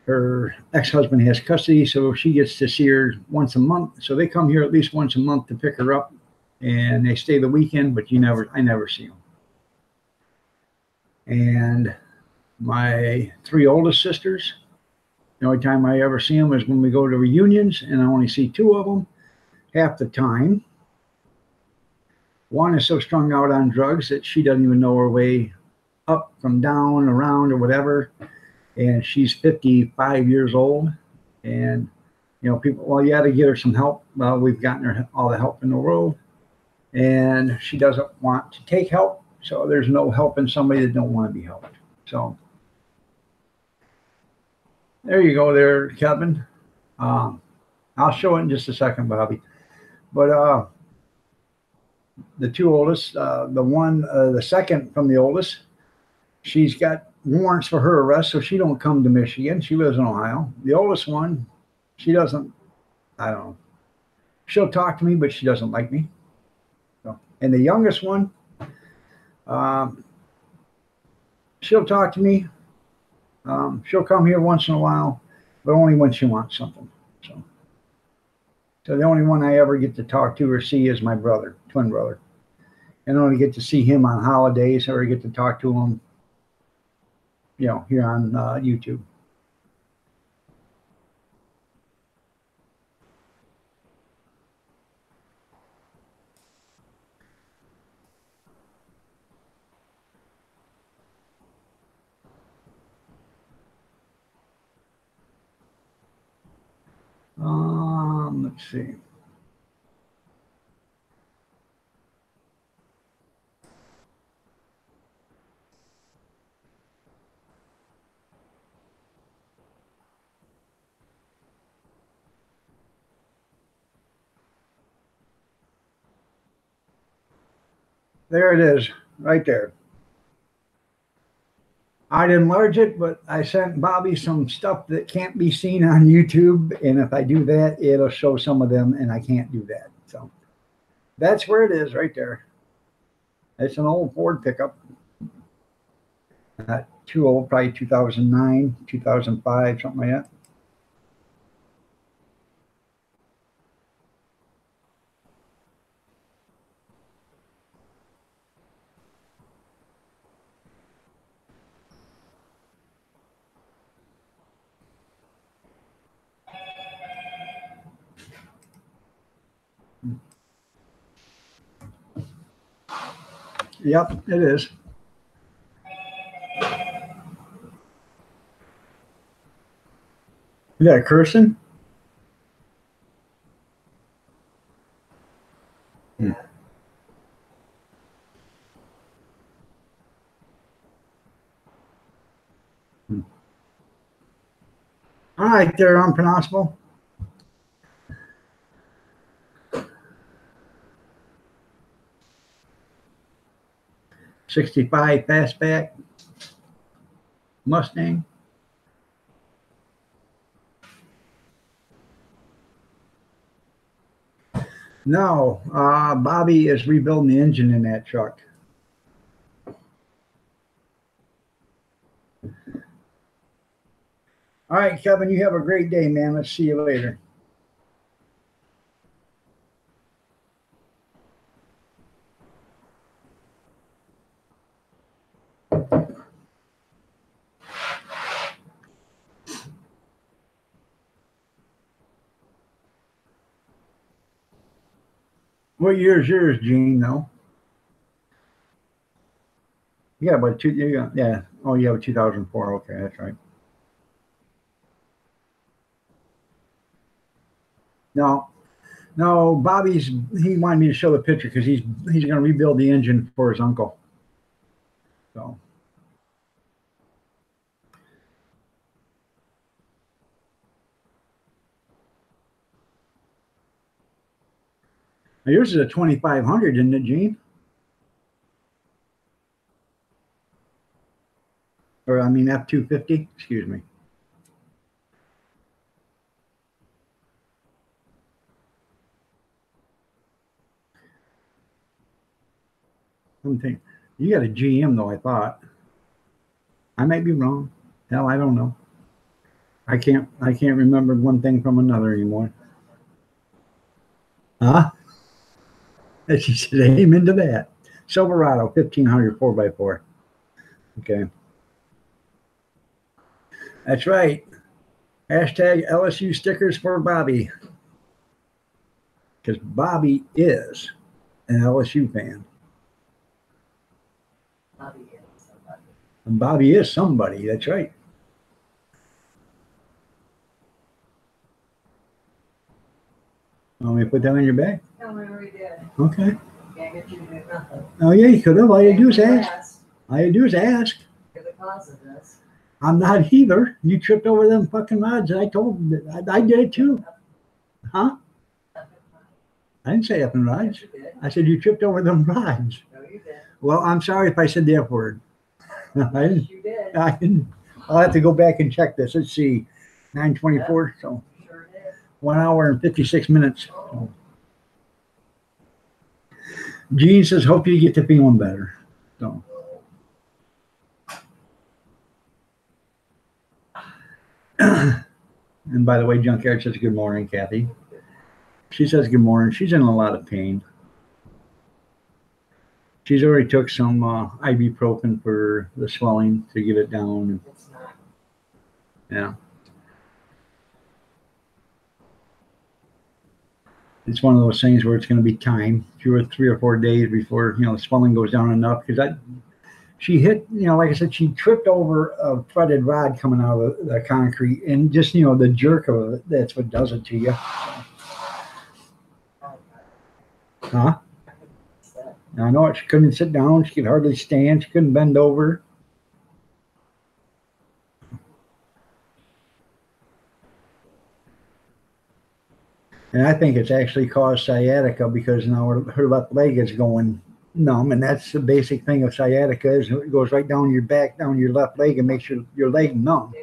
her ex-husband has custody, so she gets to see her once a month. So they come here at least once a month to pick her up, and they stay the weekend. But I never see them. And my 3 oldest sisters, the only time I ever see them is when we go to reunions, and I only see 2 of them half the time. One is so strung out on drugs that she doesn't even know her way up from down, around, or whatever. And she's 55 years old. And, people, well, you got to get her some help. Well, we've gotten her all the help in the world. And she doesn't want to take help. So there's no helping somebody that don't want to be helped. So there you go there, Kevin. I'll show it in just a second, Bobby. But the 2 oldest, the second from the oldest, she's got warrants for her arrest, so she don't come to Michigan. She lives in Ohio. The oldest one, she doesn't, I don't know. She'll talk to me, but she doesn't like me. So, and the youngest one, she'll talk to me. She'll come here once in a while, but only when she wants something. So the only one I ever get to talk to or see is my brother, twin brother. And I only get to see him on holidays, or I get to talk to him, here on YouTube. Let's see. There it is, right there. I'd enlarge it, but I sent Bobby some stuff that can't be seen on YouTube. And if I do that, it'll show some of them, and I can't do that. So that's where it is right there. It's an old Ford pickup. Not too old, probably 2009, 2005, something like that. Yep, it is. Is that cursing? Hmm. All right, they're unpronounceable. '65 fastback Mustang. No, Bobby is rebuilding the engine in that truck. All right, Kevin, you have a great day, man. Let's see you later. What year is yours, Gene? No. Yeah, but two. Yeah. Oh, you have a 2004. Okay, that's right. No, no. He wanted me to show the picture because he's going to rebuild the engine for his uncle. So. Now yours is a 2500, isn't it, Gene? Or I mean F250. Excuse me. Something. You got a GM though, I thought. I might be wrong. Hell, I don't know. I can't remember one thing from another anymore. Huh? And she said, amen to that. Silverado 1500 4x4. Okay. That's right. Hashtag LSU stickers for Bobby. Because Bobby is an LSU fan. Bobby is somebody. And Bobby is somebody. That's right. Want me to put that on your bag? No, we already did. Okay. Can't get you to do nothing. Oh, yeah, you could have. All you do is ask. Ask. All you do is ask. You're the cause of this. I'm not either. You tripped over them fucking rods. I told them that I did it too. Huh? I didn't say effing rods. Yes, you did. I said you tripped over them rods. No, you did. Well, I'm sorry if I said the F word. I didn't. Yes, you did. I didn't. I'll have to go back and check this. Let's see. 9:24. So You sure did. 1 hour and 56 minutes. So. Gene says, hope you get to feeling better. So. And by the way, Junkyard says good morning, Kathy. She says good morning. She's in a lot of pain. She's already took some ibuprofen for the swelling to get it down. It's not. Yeah. It's one of those things where it's going to be time, 2 or 3 or 4 days before, the swelling goes down enough. Because she hit, like I said, she tripped over a threaded rod coming out of the concrete, and just, the jerk of it, that's what does it to you. Huh? I know it. She couldn't sit down. She could hardly stand. She couldn't bend over. And I think it's actually caused sciatica because now her left leg is going numb, and that's the basic thing of sciatica is it goes right down your back, down your left leg, and makes your leg numb.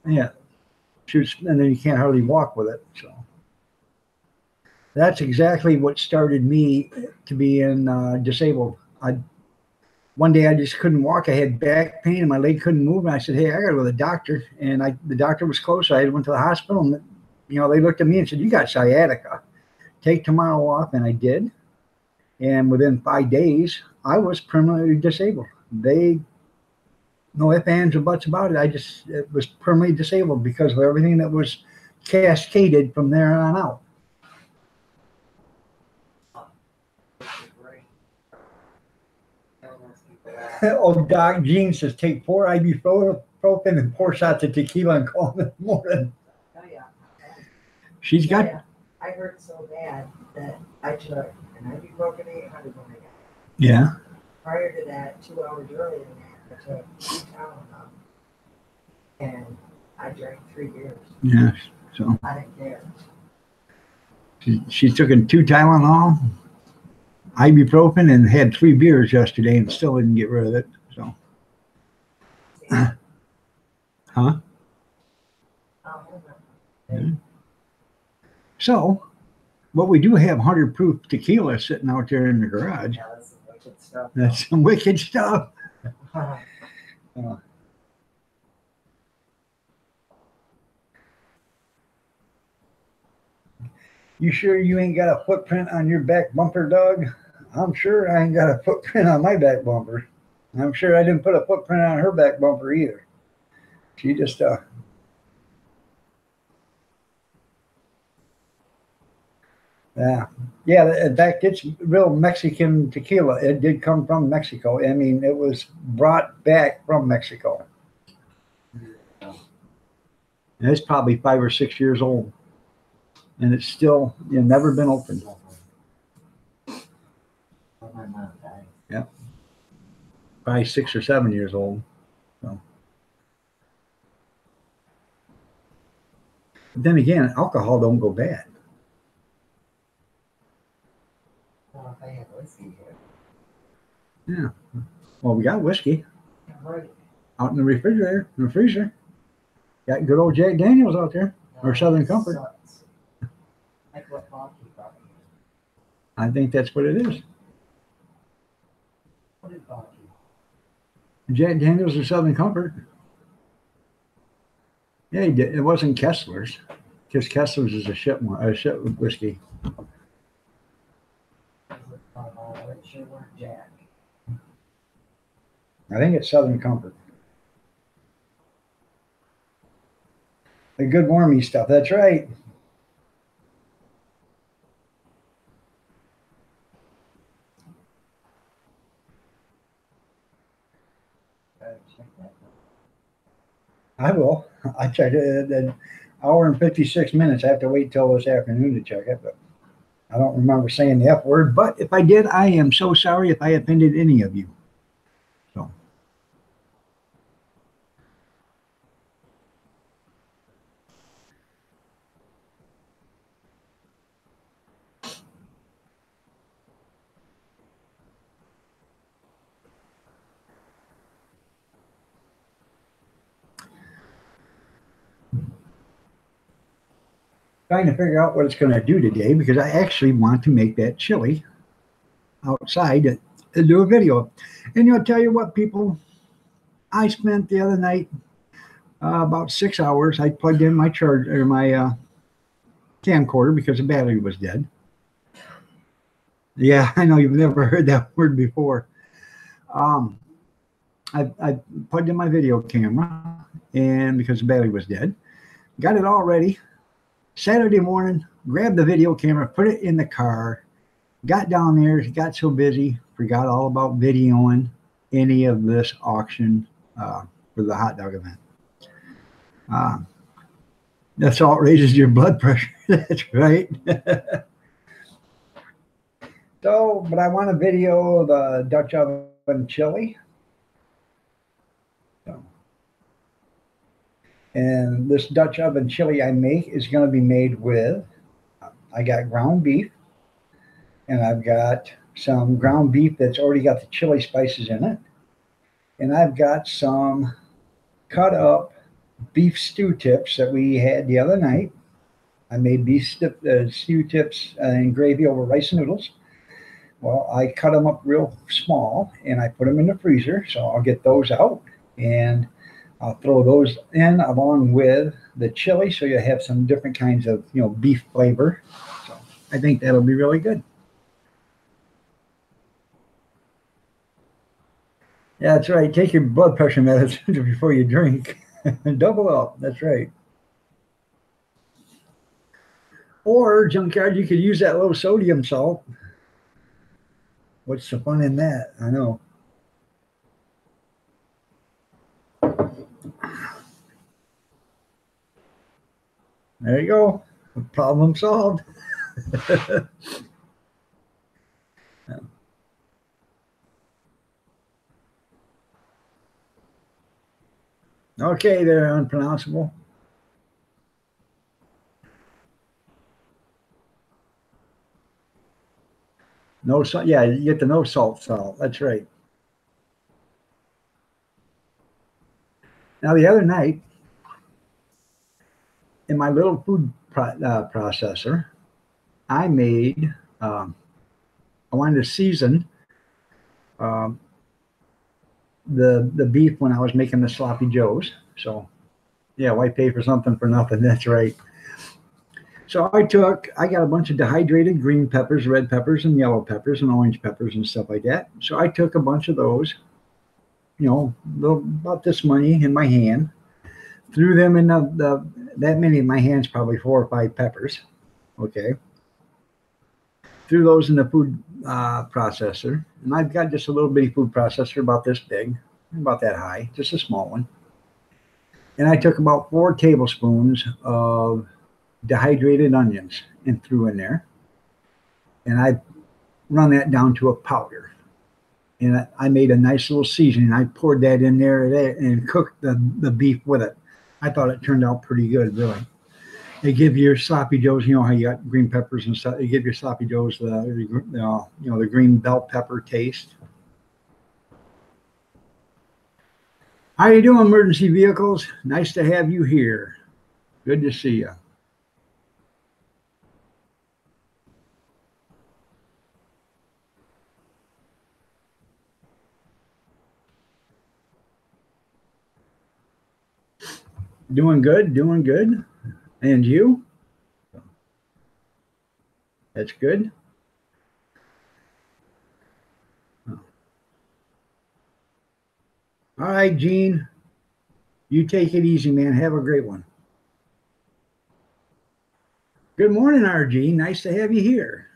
Yeah, shoots, and then you can't hardly walk with it. So that's exactly what started me to being disabled. One day I just couldn't walk. I had back pain and my leg couldn't move. And I said, hey, I got to go to the doctor. And the doctor was close. I went to the hospital, and they looked at me and said, you got sciatica. Take tomorrow off. And I did. And within 5 days, I was permanently disabled. No ifs, ands, or buts about it. It was permanently disabled because of everything that was cascaded from there on out. Oh, Doc Gene says take 4 ibuprofen and 4 shots of tequila and call them in the morning. Oh, yeah. She's got. Yeah. I hurt so bad that I took an ibuprofen 800 when I got it. Yeah. Prior to that, 2 hours earlier, I took 2 Tylenol, and I drank 3 beers. Yeah. So I didn't care. She's taken 2 Tylenol, ibuprofen, and had 3 beers yesterday, and still didn't get rid of it. So. Huh? Yeah. So, but we do have 100 proof tequila sitting out there in the garage. Yeah, that's some wicked stuff. That's some wicked stuff. Uh, you sure you ain't got a footprint on your back bumper, Doug? I'm sure I ain't got a footprint on my back bumper. I'm sure I didn't put a footprint on her back bumper either. She just, yeah. Yeah, in fact, it's real Mexican tequila. It did come from Mexico. I mean, it was brought back from Mexico. And it's probably 5 or 6 years old. And it's still, never been opened. Yeah. Probably 6 or 7 years old. So. But then again, alcohol don't go bad. Well, if they have whiskey here. Yeah. Well, we got whiskey Right. out in the refrigerator, in the freezer. Got good old Jack Daniels out there, or Southern Comfort. Sucks. Like what vodka probably is. I think that's what it is. What is vodka? Jack Daniels or Southern Comfort. Yeah, he did. It wasn't Kessler's, because Kessler's is a shit whiskey. It sure weren't Jack. I think it's Southern Comfort. The good warmy stuff. That's right. I will. I checked it at an hour and 56 minutes. I have to wait till this afternoon to check it, but I don't remember saying the F word. But if I did, I am so sorry if I offended any of you. So. Trying to figure out what it's going to do today because I actually want to make that chili outside and do a video. And I'll tell you what, people, I spent the other night about 6 hours. I plugged in my charger, my camcorder because the battery was dead. Yeah, I know you've never heard that word before. I plugged in my video camera, and because the battery was dead, got it all ready. Saturday morning, grabbed the video camera, put it in the car, got down there, got so busy, forgot all about videoing any of this auction for the hot dog event. That salt raises your blood pressure. That's right. So, but I want to video the Dutch oven chili. So. And this Dutch oven chili I make is going to be made with, I got ground beef, and I've got some ground beef that's already got the chili spices in it. And I've got some cut up beef stew tips that we had the other night. I made beef stew tips and gravy over rice noodles. Well, I cut them up real small and I put them in the freezer. So I'll get those out and I'll throw those in along with the chili, so you have some different kinds of beef flavor. So I think that'll be really good. Yeah, that's right. Take your blood pressure medicine before you drink. Double up. That's right. Or junkyard, you could use that low sodium salt. What's the fun in that? I know. There you go. Problem solved. Okay, they're unpronounceable. No salt. Yeah, you get the no salt salt. That's right. Now, the other night, in my little food processor, I made, I wanted to season the beef when I was making the sloppy joes. So yeah, why pay for something for nothing? That's right. So I got a bunch of dehydrated green peppers, red peppers, and yellow peppers, and orange peppers, and stuff like that. So I took a bunch of those, about this money in my hand, threw them in that many in my hands, probably 4 or 5 peppers. Okay. Threw those in the food processor. And I've got just a little bitty food processor about this big, about that high, just a small one. And I took about 4 tablespoons of dehydrated onions and threw in there. And I run that down to a powder. And I made a nice little seasoning. I poured that in there and cooked the beef with it. I thought it turned out pretty good, really. They give your sloppy joes, you know how you got green peppers and stuff. They give your sloppy joes the green bell pepper taste. How you doing, emergency vehicles? Nice to have you here. Good to see you. Doing good, doing good. And you? That's good. All right, Gene. You take it easy, man. Have a great one. Good morning, RG. Nice to have you here.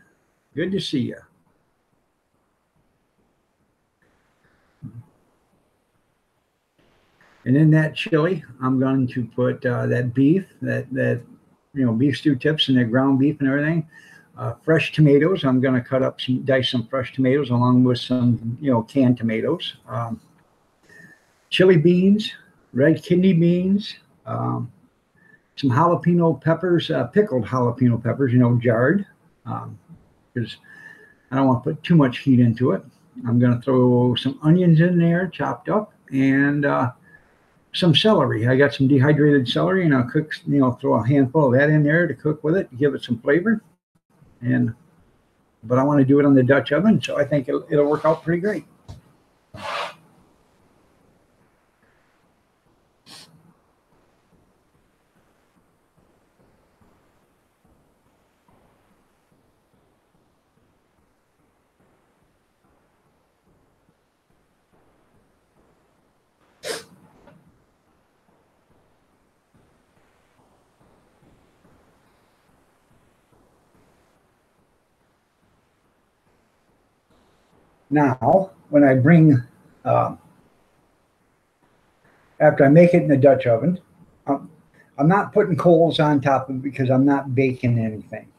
Good to see you. And in that chili, I'm going to put that beef, that beef stew tips and that ground beef and everything. Fresh tomatoes. I'm going to dice some fresh tomatoes along with some, canned tomatoes. Chili beans, red kidney beans, some jalapeno peppers, pickled jalapeno peppers, jarred, because I don't want to put too much heat into it. I'm going to throw some onions in there, chopped up, and some celery. I got some dehydrated celery, and I'll cook, throw a handful of that in there to cook with it, give it some flavor. But I want to do it on the Dutch oven, so I think it'll work out pretty great. Now, when I bring, after I make it in the Dutch oven, I'm not putting coals on top of it because I'm not baking anything.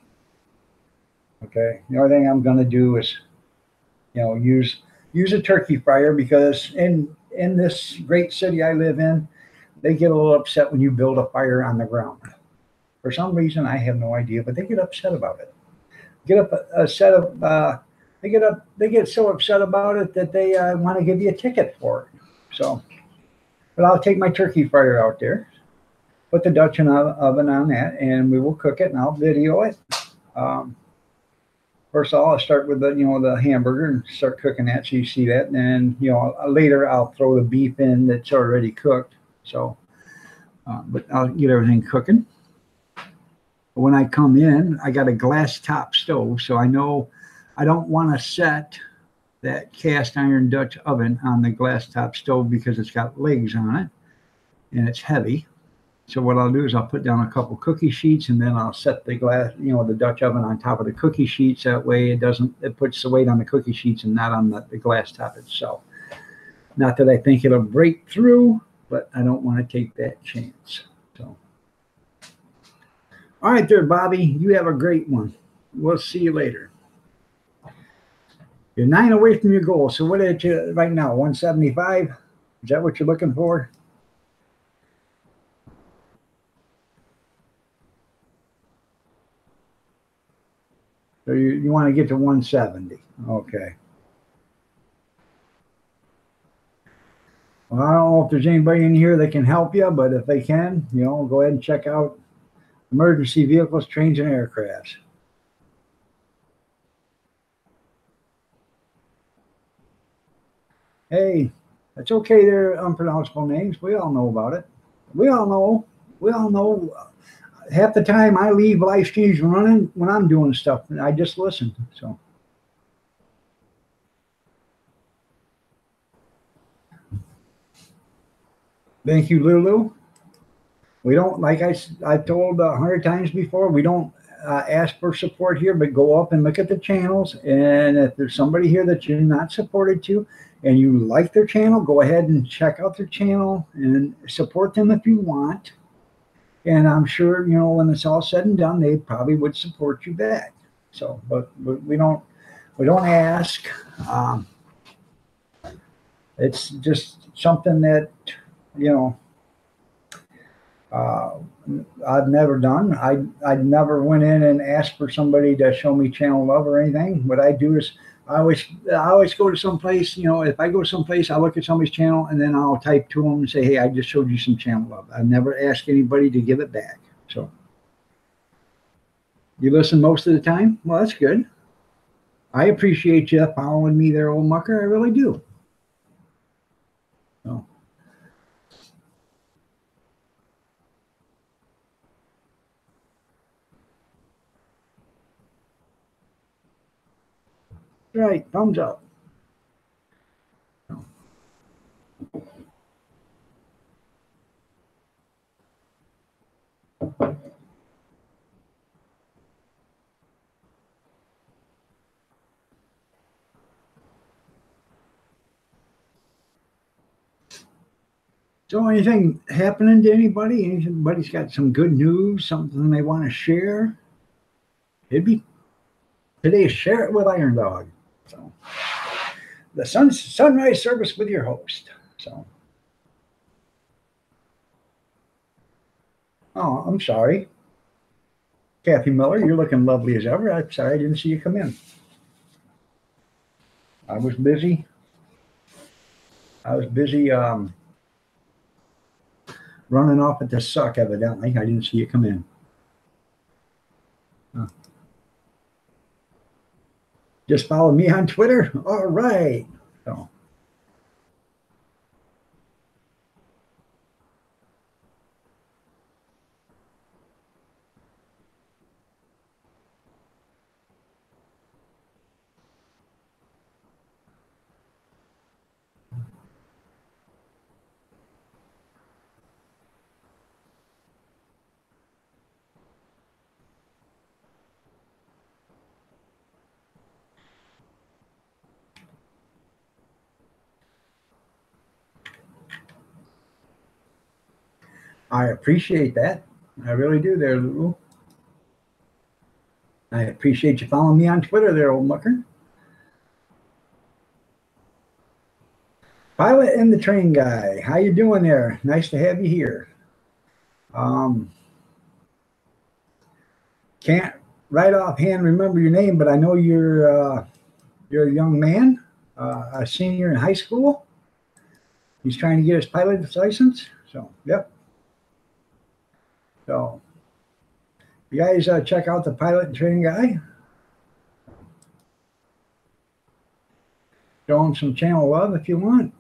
Okay, the only thing I'm going to do is, use a turkey fryer, because in this great city I live in, they get a little upset when you build a fire on the ground. For some reason, I have no idea, but they get upset about it. They get so upset about it that they want to give you a ticket for it. So, but I'll take my turkey fryer out there, put the Dutch oven on that, and we will cook it, and I'll video it. First of all, I'll start with the hamburger and start cooking that, so you see that. And then, later I'll throw the beef in that's already cooked. So, but I'll get everything cooking. When I come in, I got a glass top stove, so I know I don't want to set that cast iron Dutch oven on the glass top stove because it's got legs on it and it's heavy. So what I'll do is I'll put down a couple cookie sheets, and then I'll set the the Dutch oven on top of the cookie sheets. That way it puts the weight on the cookie sheets and not on the glass top itself. Not that I think it'll break through, but I don't want to take that chance. So, all right there, Bobby, you have a great one. We'll see you later. You're 9 away from your goal. So what are you right now? 175? Is that what you're looking for? So you want to get to 170. Okay. Well, I don't know if there's anybody in here that can help you, but if they can, go ahead and check out Emergency Vehicles, Trains, and Aircrafts. Hey, It's okay. They're unpronounceable names. We all know about it. We all know. We all know. Half the time I leave live streams running when I'm doing stuff, and I just listen. So. Thank you, Lulu. We don't, like I've told 100 times before, we don't ask for support here, but go up and look at the channels. And if there's somebody here that you're not supported to and you like their channel, go ahead and check out their channel and support them if you want. And I'm sure, you know, when it's all said and done, they probably would support you back. So, but we don't ask. It's just something that, you know, I've never done. I never went in and asked for somebody to show me channel love or anything. What I do is I always go to some place. You know, if I go someplace, I look at somebody's channel and then I'll type to them and say, "Hey, I just showed you some channel love." I've never asked anybody to give it back. So you listen most of the time. Well, that's good. I appreciate you following me there, old mucker. I really do. So. Right, thumbs up. So anything happening to anybody? Anybody's got some good news, something they want to share? It'd be today, share it with Iron Dog. So the sunrise service with your host. So oh, I'm sorry. Kathy Miller, you're looking lovely as ever. I'm sorry I didn't see you come in. I was busy. Running off at the suck, evidently. I didn't see you come in. Huh. Just follow me on Twitter? All right. So. I appreciate that. I really do there, Lulu. I appreciate you following me on Twitter there, old mucker. Pilot and the Train Guy. How you doing there? Nice to have you here. Can't right offhand remember your name, but I know you're a young man, a senior in high school. He's trying to get his pilot's license. So, yep. So, you guys check out the Pilot and Train Guy. Show him some channel love if you want.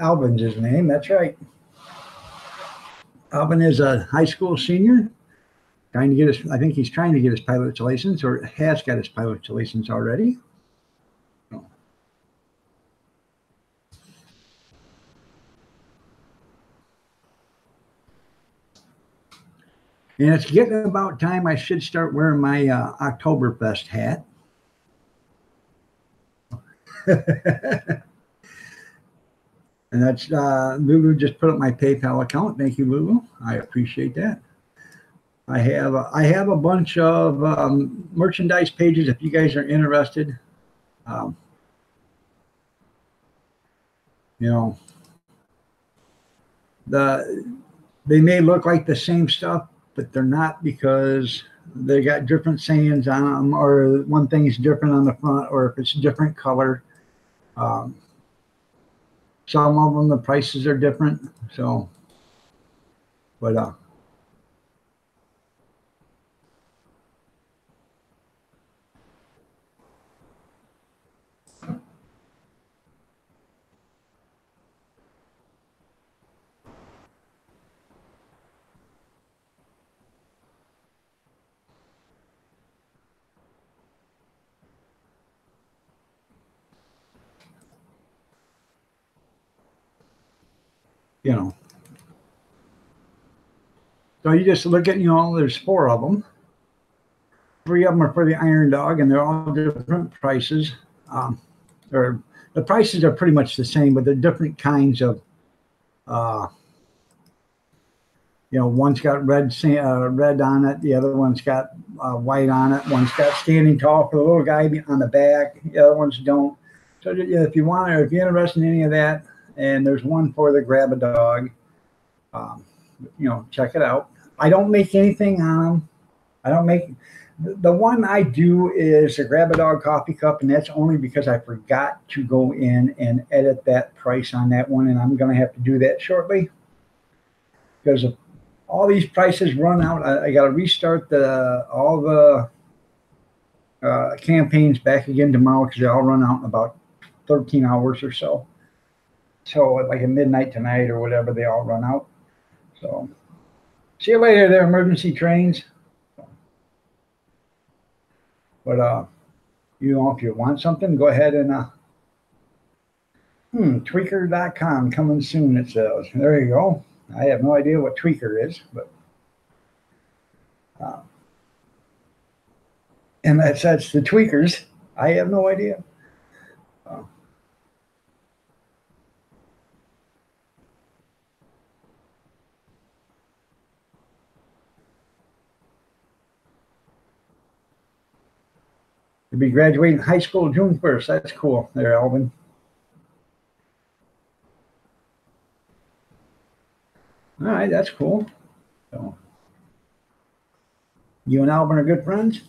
Alvin's his name. That's right. Alvin is a high school senior, trying to get his. I think he's trying to get his pilot's license, or has got his pilot's license already. And it's getting about time I should start wearing my Oktoberfest hat. And that's Lulu just put up my PayPal account. Thank you, Lulu. I appreciate that. I have a bunch of merchandise pages if you guys are interested. You know, they may look like the same stuff, but they're not, because they got different sayings on them, or one thing's different on the front, or if it's a different color. Um, some of them, the prices are different. So, but you know, so you just look at, there's 4 of them. 3 of them are for the Iron Dog, and they're all different prices. Or the prices are pretty much the same, but they're different kinds of. One's got red on it. The other one's got white on it. One's got standing tall for the little guy on the back. The other ones don't. So if you want, or if you're interested in any of that, and there's one for the Grab a Dog, check it out. I don't make anything on them. I don't make. The one I do is a Grab a Dog coffee cup, and that's only because I forgot to go in and edit that price on that one, and I'm going to have to do that shortly because of all these prices run out. I got to restart all the campaigns back again tomorrow because they all run out in about 13 hours or so. So like at midnight tonight or whatever, they all run out. So see you later there, emergency trains. But if you want something, go ahead and tweaker.com coming soon, it says. There you go. I have no idea what Tweaker is, but and that's the Tweakers. I have no idea. You'll be graduating high school June 1st. That's cool there, Alvin. All right, that's cool. So, you and Alvin are good friends?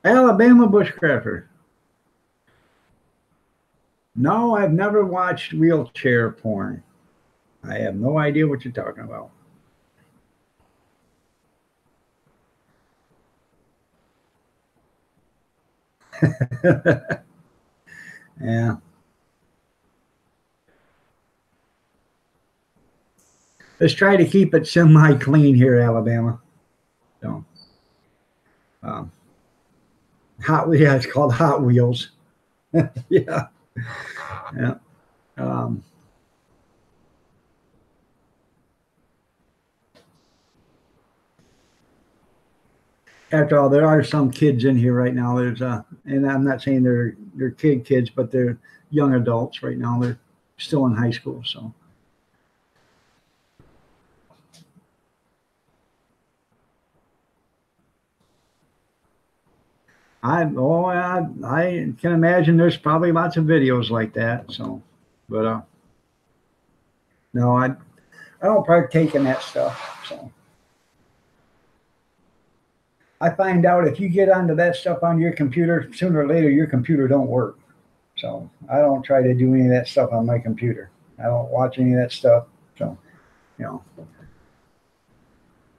Alabama bushcrafter. No, I've never watched wheelchair porn. I have no idea what you're talking about. Yeah. Let's try to keep it semi-clean here, Alabama. So, it's called Hot Wheels. Yeah. Yeah. After all, there are some kids in here right now. And I'm not saying they're kids, but they're young adults right now. They're still in high school, so. I can imagine there's probably lots of videos like that. So, but no, I don't partake in that stuff. So I find out if you get onto that stuff on your computer, sooner or later your computer don't work. So I don't try to do any of that stuff on my computer. I don't watch any of that stuff. So,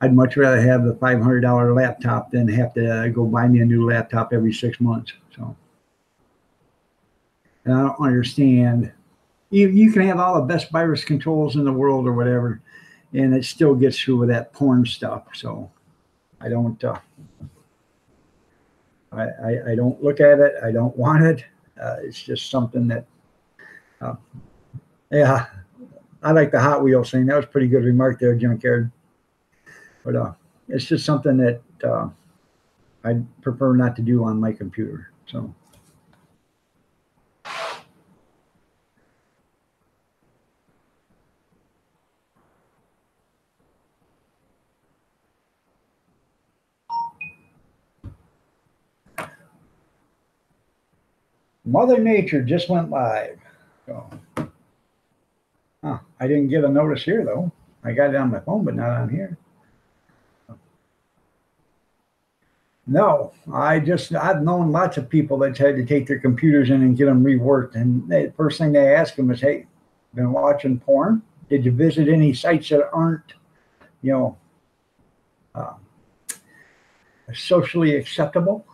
I'd much rather have the $500 laptop than have to go buy me a new laptop every 6 months. So, and I don't understand. You can have all the best virus controls in the world or whatever, and it still gets through with that porn stuff. So, I don't. I don't look at it. I don't want it. It's just something that. Yeah, I like the Hot Wheels thing. That was a pretty good remark there, Junkyard. But it's just something that I prefer not to do on my computer. So. Mother Nature just went live. So, I didn't get a notice here though. I got it on my phone, but not on here. No, I've known lots of people that's had to take their computers in and get them reworked. And the first thing they ask them is, hey, been watching porn? Did you visit any sites that aren't, you know, uh, socially acceptable?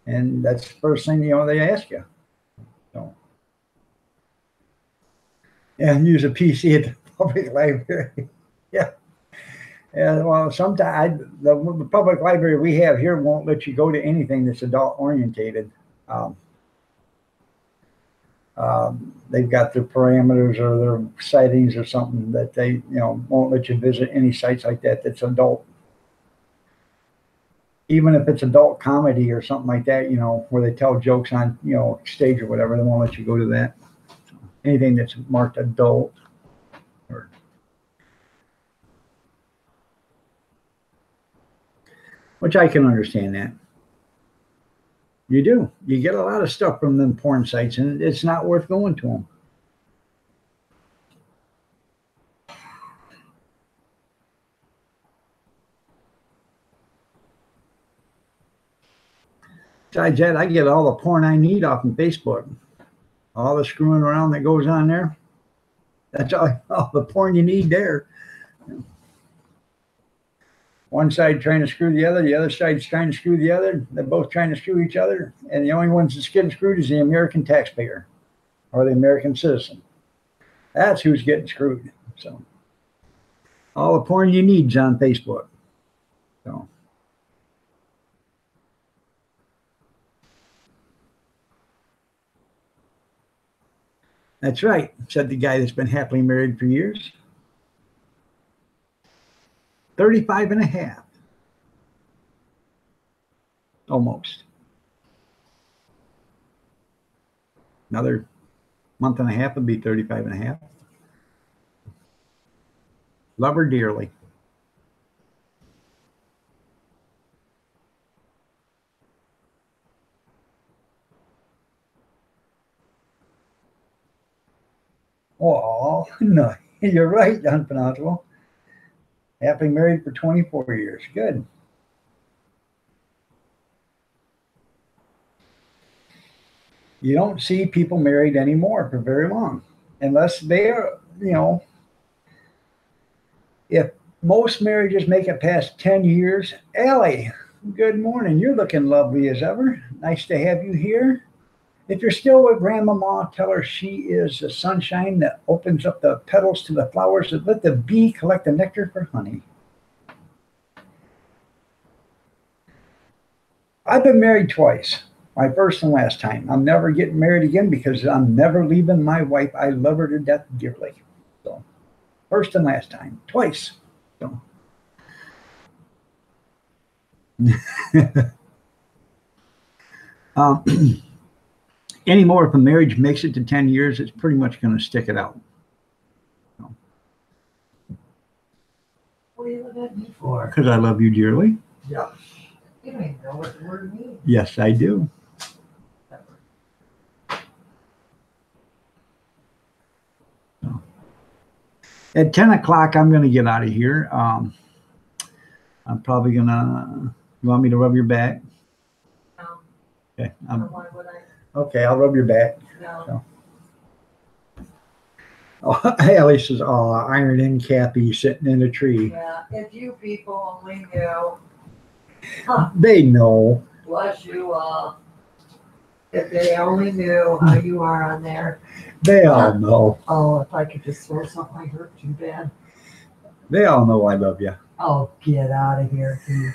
And that's the first thing, they ask you. So, and use a PC at the public library. Yeah. And well, sometimes the public library we have here won't let you go to anything that's adult orientated. Um, they've got their parameters or their sightings or something that they, won't let you visit any sites like that that's adult. Even if it's adult comedy or something like that, where they tell jokes on, stage or whatever, they won't let you go to that. Anything that's marked adult. Which I can understand that. You do. You get a lot of stuff from them porn sites, and it's not worth going to them. Besides that, I get all the porn I need off of Facebook. All the screwing around that goes on there. That's all the porn you need there. One side trying to screw the other side's trying to screw the other. They're both trying to screw each other. And the only ones that's getting screwed is the American taxpayer or the American citizen. That's who's getting screwed. So all the porn you need is on Facebook. So that's right, said the guy that's been happily married for years. 35 and a half. Almost. Another month and a half would be 35 and a half. Love her dearly. Oh, no, you're right, Don Penazzo. Happily married for 24 years. Good. You don't see people married anymore for very long, unless they are, if most marriages make it past 10 years. Allie, good morning. You're looking lovely as ever. Nice to have you here. If you're still with Grandmama, tell her she is the sunshine that opens up the petals to the flowers that let the bee collect the nectar for honey. I've been married twice. My first and last time. I'm never getting married again because I'm never leaving my wife. I love her to death dearly. So, first and last time. Twice. So. Anymore, if a marriage makes it to 10 years, it's pretty much going to stick it out. So. What do you look at me for? Because I love you dearly. Yeah. You don't even know what the word means. Yes, I do. So. At 10 o'clock, I'm going to get out of here. I'm probably going to... You want me to rub your back? No. Okay. Why would I? Okay, I'll rub your back. No. So. Oh, Allie says, oh, Iron In Cappy sitting in a tree. Yeah, if you people only knew. Huh. They know. Bless you all. If they only knew how you are on there. They all know. Oh, if I could just throw something I hurt too bad. They all know I love you. Oh, get out of here, dude.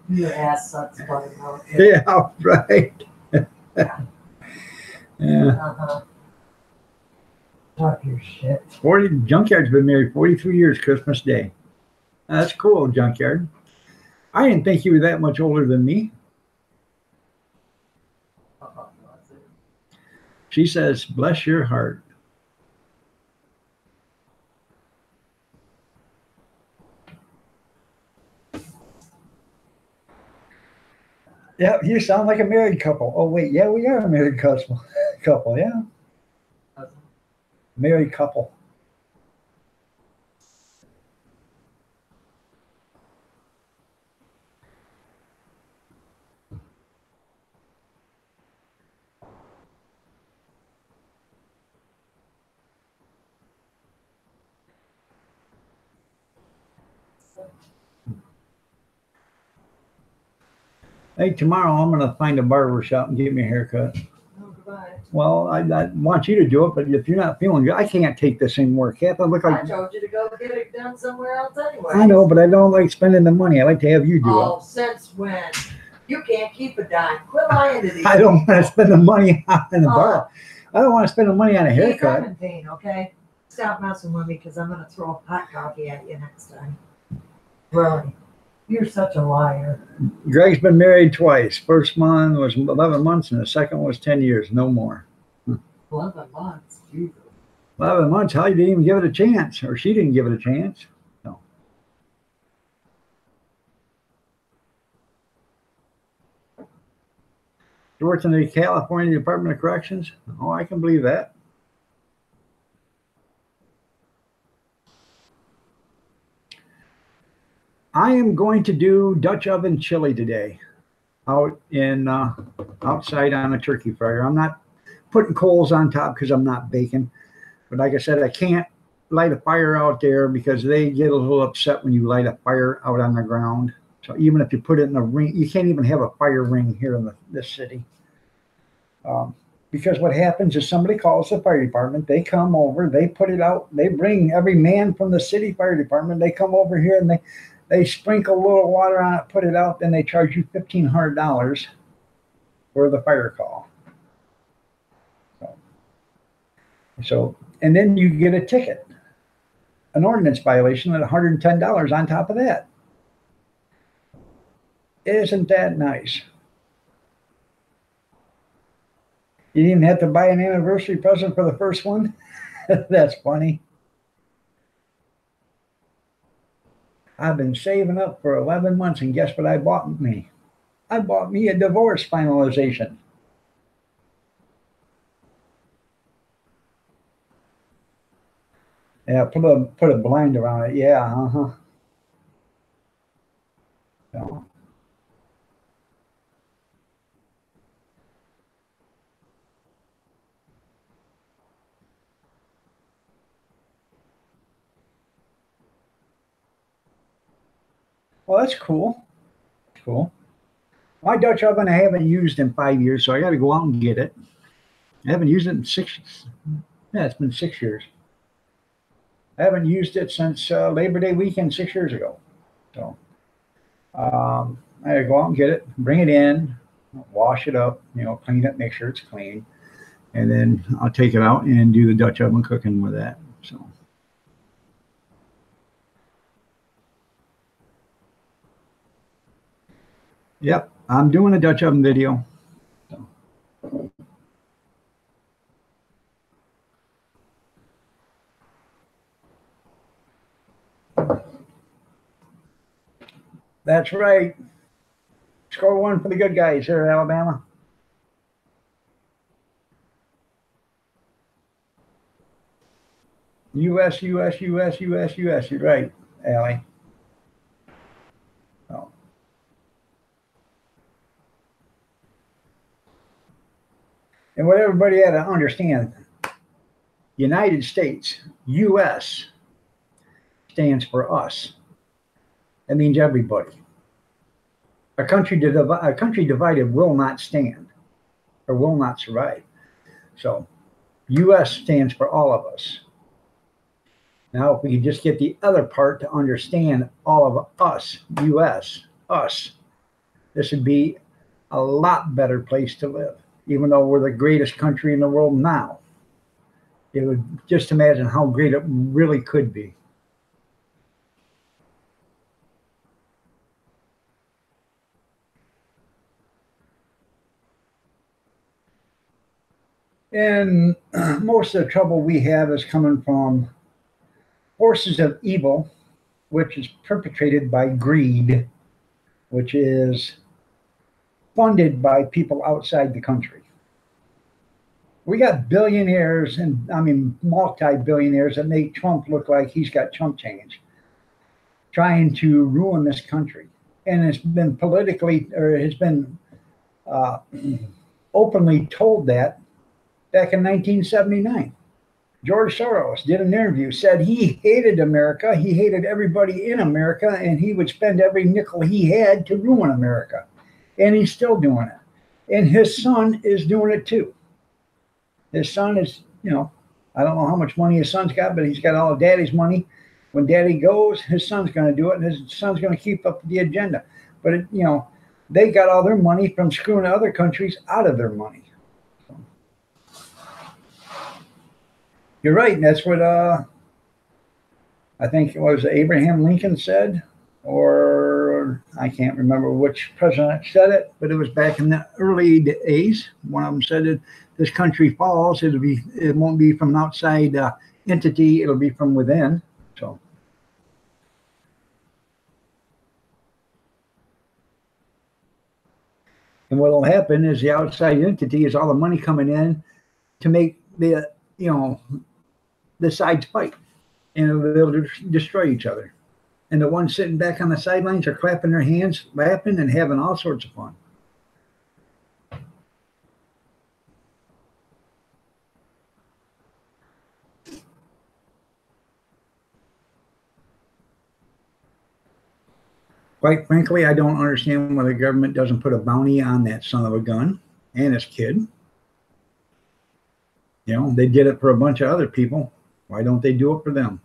Your ass sucks, buddy. Yeah, right. Yeah. Uh-huh. Talk your shit. Junkyard's been married 43 years, Christmas Day. That's cool, Junkyard. I didn't think you were that much older than me. She says, bless your heart. Yeah, you sound like a married couple. Oh wait, yeah, we are a married couple. Couple, yeah, married couple. Hey, tomorrow I'm gonna find a barber shop and get me a haircut. Oh, goodbye. Well, I want you to do it, but if you're not feeling good, I can't take this anymore, Cap. I look I like told you to go get it done somewhere else anyway. I know, but I don't like spending the money. I like to have you do Oh, since when? You can't keep a dime. Quit lying to these it. I don't want to people. spend the money on the bar. I don't want to spend the money on a Keith, I'm haircut. in pain, okay? Stop messing with me because I'm going to throw hot coffee at you next time. Really? You're such a liar. Greg's been married twice. First one was 11 months, and the second one was 10 years, no more. 11 months. Jesus. 11 months, how you didn't even give it a chance, or she didn't give it a chance. No. She works in the California Department of Corrections. Oh, I can believe that. I am going to do Dutch oven chili today, out in outside on a turkey fryer. I'm not putting coals on top because I'm not baking. But like I said, I can't light a fire out there because they get a little upset when you light a fire out on the ground. So even if you put it in a ring, you can't even have a fire ring here in this city. Because what happens is somebody calls the fire department, they come over, they put it out, they bring every man from the city fire department, they come over here and they sprinkle a little water on it, put it out, then they charge you $1,500 for the fire call. So, and then you get a ticket, an ordinance violation at $110 on top of that. Isn't that nice? You didn't have to buy an anniversary present for the first one? That's funny. I've been saving up for 11 months, and guess what I bought me? I bought me a divorce finalization. Yeah, put a blind around it. Yeah, uh-huh. So, well, that's cool. Cool. My Dutch oven I haven't used in 5 years, so I got to go out and get it. I haven't used it in 6. Yeah, it's been 6 years. I haven't used it since Labor Day weekend 6 years ago. So I gotta go out and get it, bring it in, wash it up, clean it, make sure it's clean, and then I'll take it out and do the Dutch oven cooking with that. So. Yep, I'm doing a Dutch oven video. So. That's right. Score one for the good guys here in Alabama. U.S., U.S., U.S., U.S., U.S. You're right, Allie. Oh. And what everybody had to understand, United States, U.S., stands for us. That means everybody. A country divided will not stand or will not survive. So U.S. stands for all of us. Now, if we could just get the other part to understand all of us, U.S., us, this would be a lot better place to live, even though we're the greatest country in the world now. It would just imagine how great it really could be. And most of the trouble we have is coming from forces of evil, which is perpetrated by greed, which is funded by people outside the country. We got billionaires and, I mean, multi-billionaires that make Trump look like he's got chump change, trying to ruin this country. And it's been politically, or has been openly told that back in 1979. George Soros did an interview, said he hated America, he hated everybody in America, and he would spend every nickel he had to ruin America. And he's still doing it. And his son is doing it too. His son is, you know, I don't know how much money his son's got, but he's got all of daddy's money. When daddy goes, his son's going to do it, and his son's going to keep up the agenda. But, you know, they got all their money from screwing other countries out of their money. So. You're right. And that's what I think it was Abraham Lincoln said, or I can't remember which president said it, but it was back in the early days. One of them said that this country falls, it won't be from an outside entity, it'll be from within. So. And what will happen is the outside entity is all the money coming in to make the, you know, the sides fight, and they'll destroy each other. And the ones sitting back on the sidelines are clapping their hands, laughing, and having all sorts of fun. Quite frankly, I don't understand why the government doesn't put a bounty on that son of a gun and his kid. You know, they did it for a bunch of other people. Why don't they do it for them?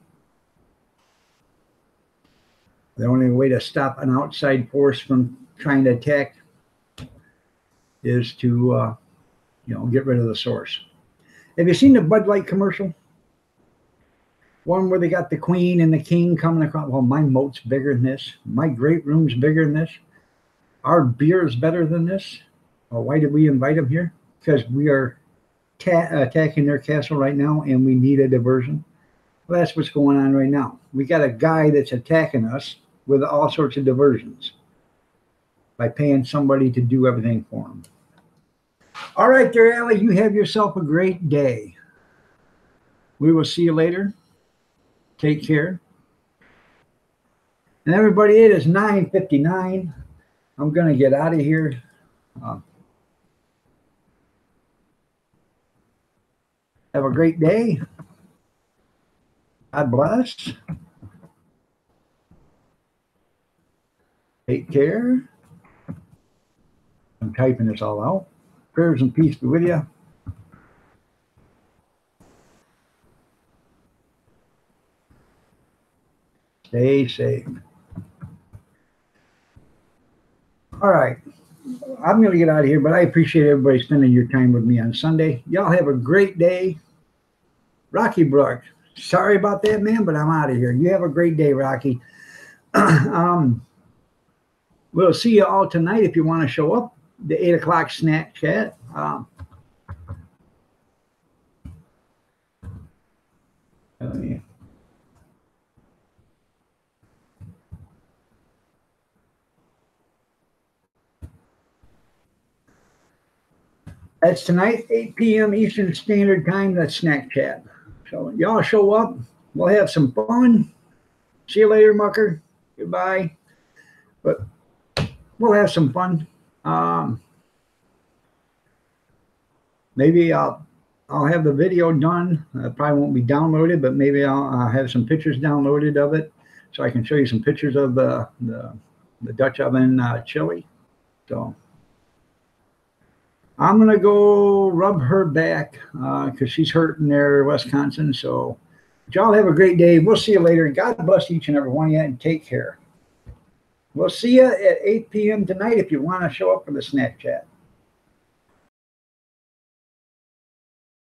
The only way to stop an outside force from trying to attack is to, you know, get rid of the source. Have you seen the Bud Light commercial? One where they got the queen and the king coming across. Well, my moat's bigger than this. My great room's bigger than this. Our beer is better than this. Well, why did we invite them here? Because we are attacking their castle right now, and we need a diversion. Well, that's what's going on right now. We got a guy that's attacking us with all sorts of diversions by paying somebody to do everything for him. All right there, Allie, you have yourself a great day. We will see you later. Take care. And everybody, it is 9:59. I'm going to get out of here. Have a great day. God bless. Take care. I'm typing this all out. Prayers and peace be with you. Stay safe. All right. I'm going to get out of here, but I appreciate everybody spending your time with me on Sunday. Y'all have a great day. Rocky Brook. Sorry about that, man, but I'm out of here. You have a great day, Rocky. We'll see you all tonight if you want to show up. The 8 o'clock snack chat. That's tonight, 8 p.m. Eastern Standard Time. That's snack chat. So y'all show up. We'll have some fun. See you later, Mucker. Goodbye. But we'll have some fun. Maybe I'll have the video done. It probably won't be downloaded, but maybe I'll have some pictures downloaded of it, so I can show you some pictures of the Dutch oven chili. So I'm gonna go rub her back because she's hurting there in Wisconsin. So y'all have a great day. We'll see you later. God bless each and every one of you, and take care. We'll see you at 8 p.m. tonight if you want to show up for the snack chat.